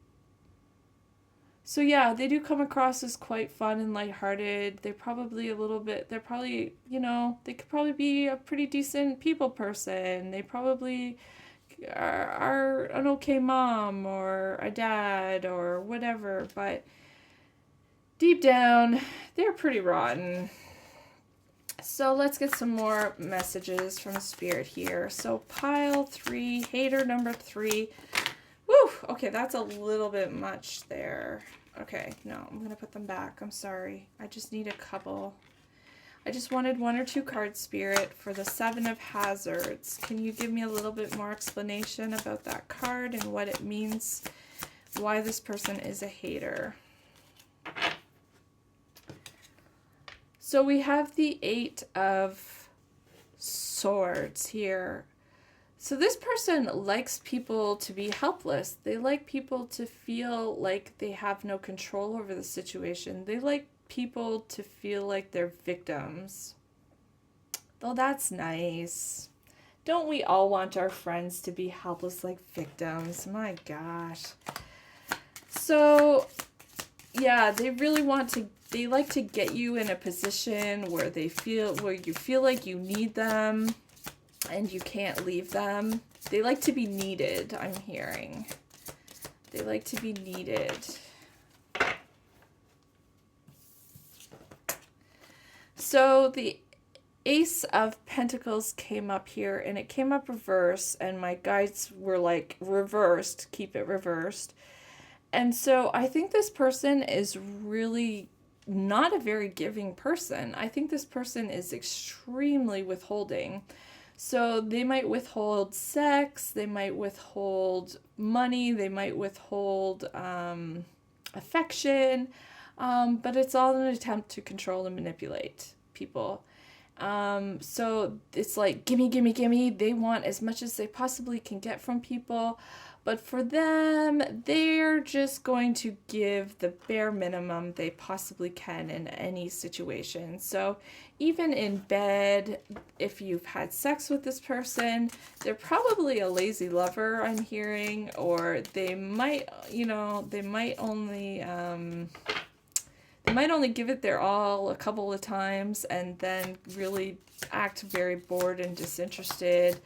So yeah, they do come across as quite fun and lighthearted. They could probably be a pretty decent people person. They probably are an okay mom or a dad or whatever, but deep down, they're pretty rotten. So let's get some more messages from Spirit here. So pile 3, hater number 3. Woo! Okay, that's a little bit much there. Okay, no, I'm going to put them back. I'm sorry. I just need a couple. I just wanted 1 or 2 cards, Spirit, for the 7 of Hazards. Can you give me a little bit more explanation about that card and what it means, why this person is a hater? So we have the 8 of Swords here. So this person likes people to be helpless. They like people to feel like they have no control over the situation. They like people to feel like they're victims. Though that's nice. Don't we all want our friends to be helpless like victims? My gosh. So, yeah, they like to get you in a position where you feel like you need them and you can't leave them. They like to be needed, I'm hearing. They like to be needed. So the Ace of Pentacles came up here, and it came up reverse, and my guides were like, reversed, keep it reversed. And so I think this person is really not a very giving person. I think this person is extremely withholding. So they might withhold sex, they might withhold money, they might withhold affection, but it's all an attempt to control and manipulate people. So it's like, gimme, gimme, gimme. They want as much as they possibly can get from people, But for them, they're just going to give the bare minimum they possibly can in any situation. So even in bed, if you've had sex with this person, they're probably a lazy lover, I'm hearing, or they might, they might only give it their all a couple of times and then really act very bored and disinterested.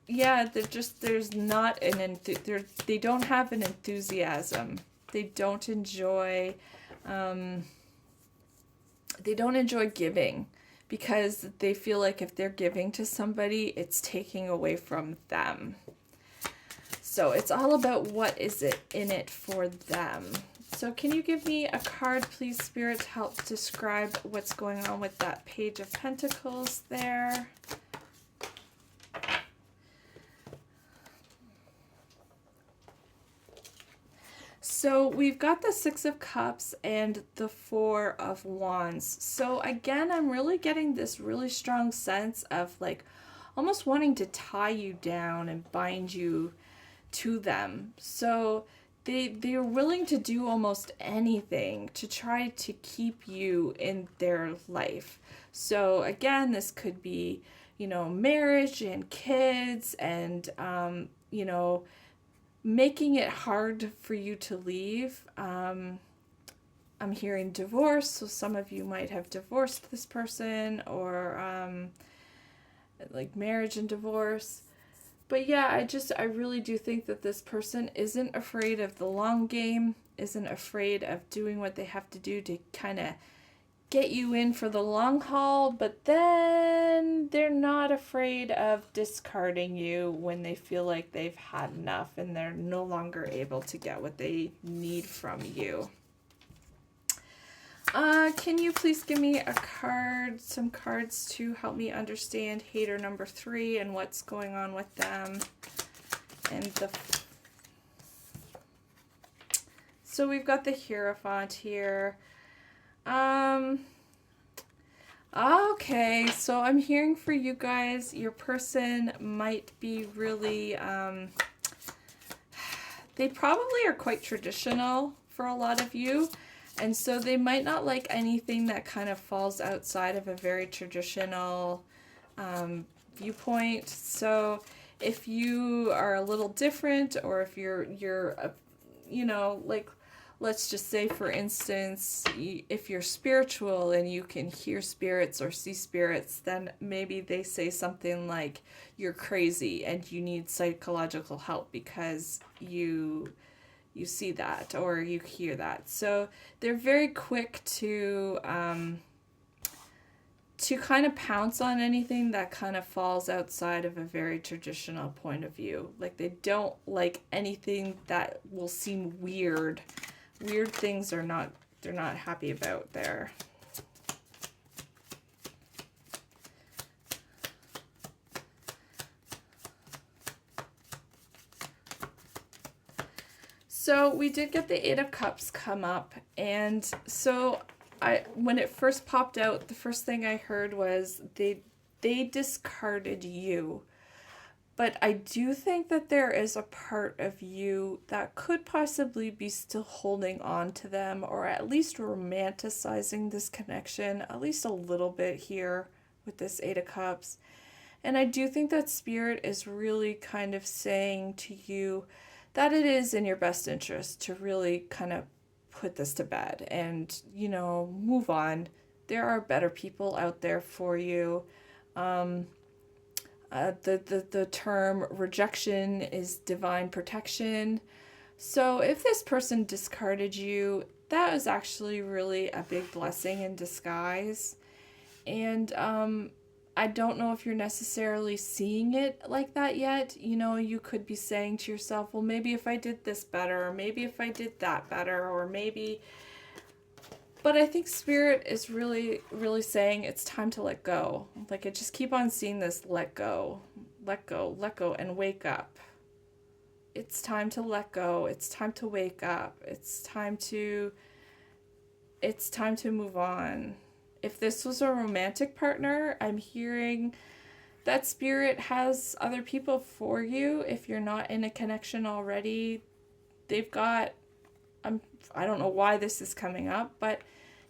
Yeah, there's not they don't have an enthusiasm. They don't enjoy giving because they feel like if they're giving to somebody, it's taking away from them. So it's all about what is it in it for them. So can you give me a card, please, Spirit, to help describe what's going on with that Page of Pentacles there? So we've got the Six of Cups and the Four of Wands. So again, I'm really getting this really strong sense of like almost wanting to tie you down and bind you to them. So they're willing to do almost anything to try to keep you in their life. So again, this could be, marriage and kids and, making it hard for you to leave. I'm hearing divorce, so some of you might have divorced this person, or like marriage and divorce. But yeah, I really do think that this person isn't afraid of the long game, isn't afraid of doing what they have to do to kind of get you in for the long haul, but then they're not afraid of discarding you when they feel like they've had enough and they're no longer able to get what they need from you. Can you please give me some cards to help me understand hater number 3 and what's going on with them? And so we've got the Hierophant here. Okay, so I'm hearing for you guys, your person might be really, they probably are quite traditional for a lot of you. And so they might not like anything that kind of falls outside of a very traditional viewpoint. So if you are a little different, or if you're like, let's just say, for instance, if you're spiritual and you can hear spirits or see spirits, then maybe they say something like you're crazy and you need psychological help because you see that or you hear that. So they're very quick to kind of pounce on anything that kind of falls outside of a very traditional point of view. Like they don't like anything that will seem weird. Weird things they're not happy about there. So we did get the Eight of Cups come up, and so when it first popped out, the first thing I heard was they discarded you. But I do think that there is a part of you that could possibly be still holding on to them, or at least romanticizing this connection, at least a little bit here with this Eight of Cups. And I do think that Spirit is really kind of saying to you that it is in your best interest to really kind of put this to bed and, move on. There are better people out there for you. The term rejection is divine protection. So if this person discarded you, that was actually really a big blessing in disguise. And I don't know if you're necessarily seeing it like that yet. You could be saying to yourself, well, maybe if I did this better, or maybe if I did that better, or maybe... But I think Spirit is really, really saying it's time to let go. Like, I just keep on seeing this let go, and wake up. It's time to let go. It's time to wake up. It's time to move on. If this was a romantic partner, I'm hearing that Spirit has other people for you. If you're not in a connection already, they've got, I don't know why this is coming up, but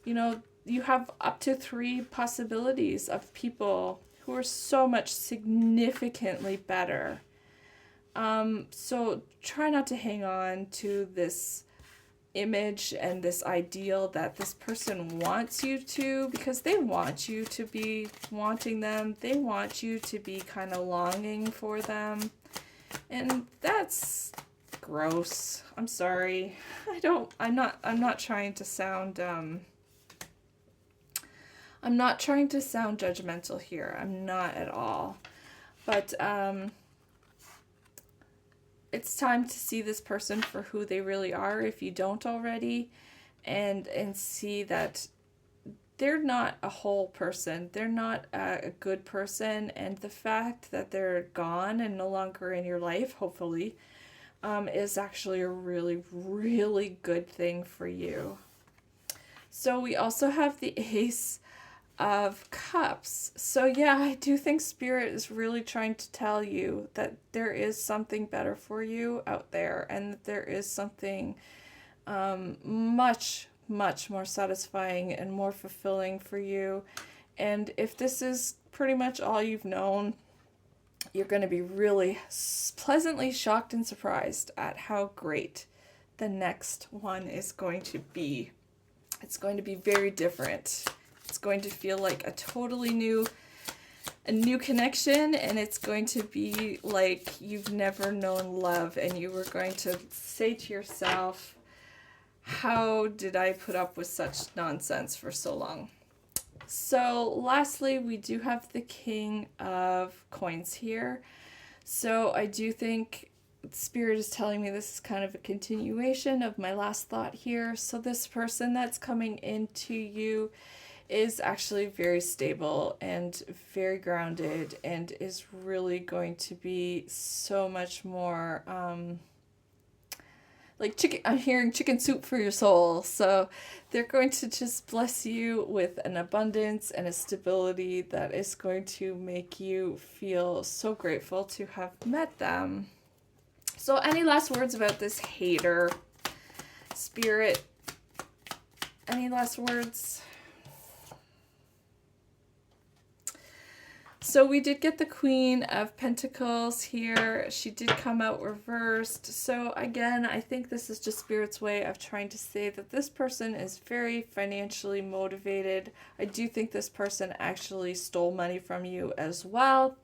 you have up to 3 possibilities of people who are so much significantly better. So try not to hang on to this image and this ideal that this person wants you to, because they want you to be wanting them. They want you to be kind of longing for them. And that's gross. I'm sorry. I'm not trying to sound I'm not trying to sound judgmental here. I'm not at all. But it's time to see this person for who they really are, if you don't already, and see that they're not a whole person. They're not a good person, and the fact that they're gone and no longer in your life, hopefully, is actually a really, really good thing for you. So we also have the Ace of Cups. So yeah, I do think Spirit is really trying to tell you that there is something better for you out there, and that there is something much, much more satisfying and more fulfilling for you. And if this is pretty much all you've known, you're going to be really pleasantly shocked and surprised at how great the next one is going to be. It's going to be very different. It's going to feel like a totally new connection, and it's going to be like you've never known love, and you were going to say to yourself, how did I put up with such nonsense for so long? So lastly, we do have the King of Coins here. So I do think Spirit is telling me this is kind of a continuation of my last thought here. So this person that's coming into you is actually very stable and very grounded, and is really going to be so much more like chicken. I'm hearing chicken soup for your soul. So they're going to just bless you with an abundance and a stability that is going to make you feel so grateful to have met them. So any last words about this hater, Spirit? Any last words? So we did get the Queen of Pentacles here. She did come out reversed. So again, I think this is just Spirit's way of trying to say that this person is very financially motivated. I do think this person actually stole money from you as well.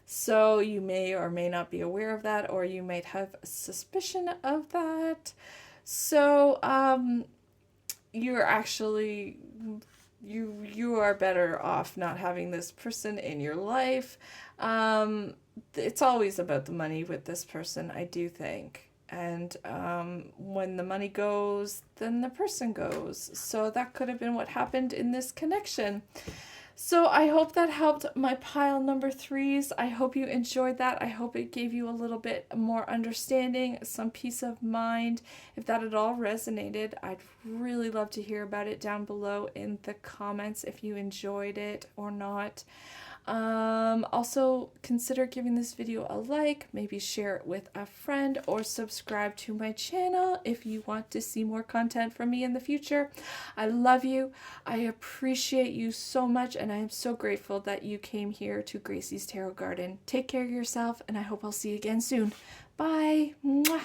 So you may or may not be aware of that, or you might have a suspicion of that. So you're actually... You are better off not having this person in your life. It's always about the money with this person, I do think. And when the money goes, then the person goes. So that could have been what happened in this connection. So I hope that helped my pile number 3s. I hope you enjoyed that. I hope it gave you a little bit more understanding, some peace of mind. If that at all resonated, I'd really love to hear about it down below in the comments if you enjoyed it or not. Also consider giving this video a like, maybe share it with a friend, or subscribe to my channel if you want to see more content from me in the future. I love you. I appreciate you so much, and I am so grateful that you came here to Gracie's Tarot Garden. Take care of yourself, and I hope I'll see you again soon. Bye. Mwah.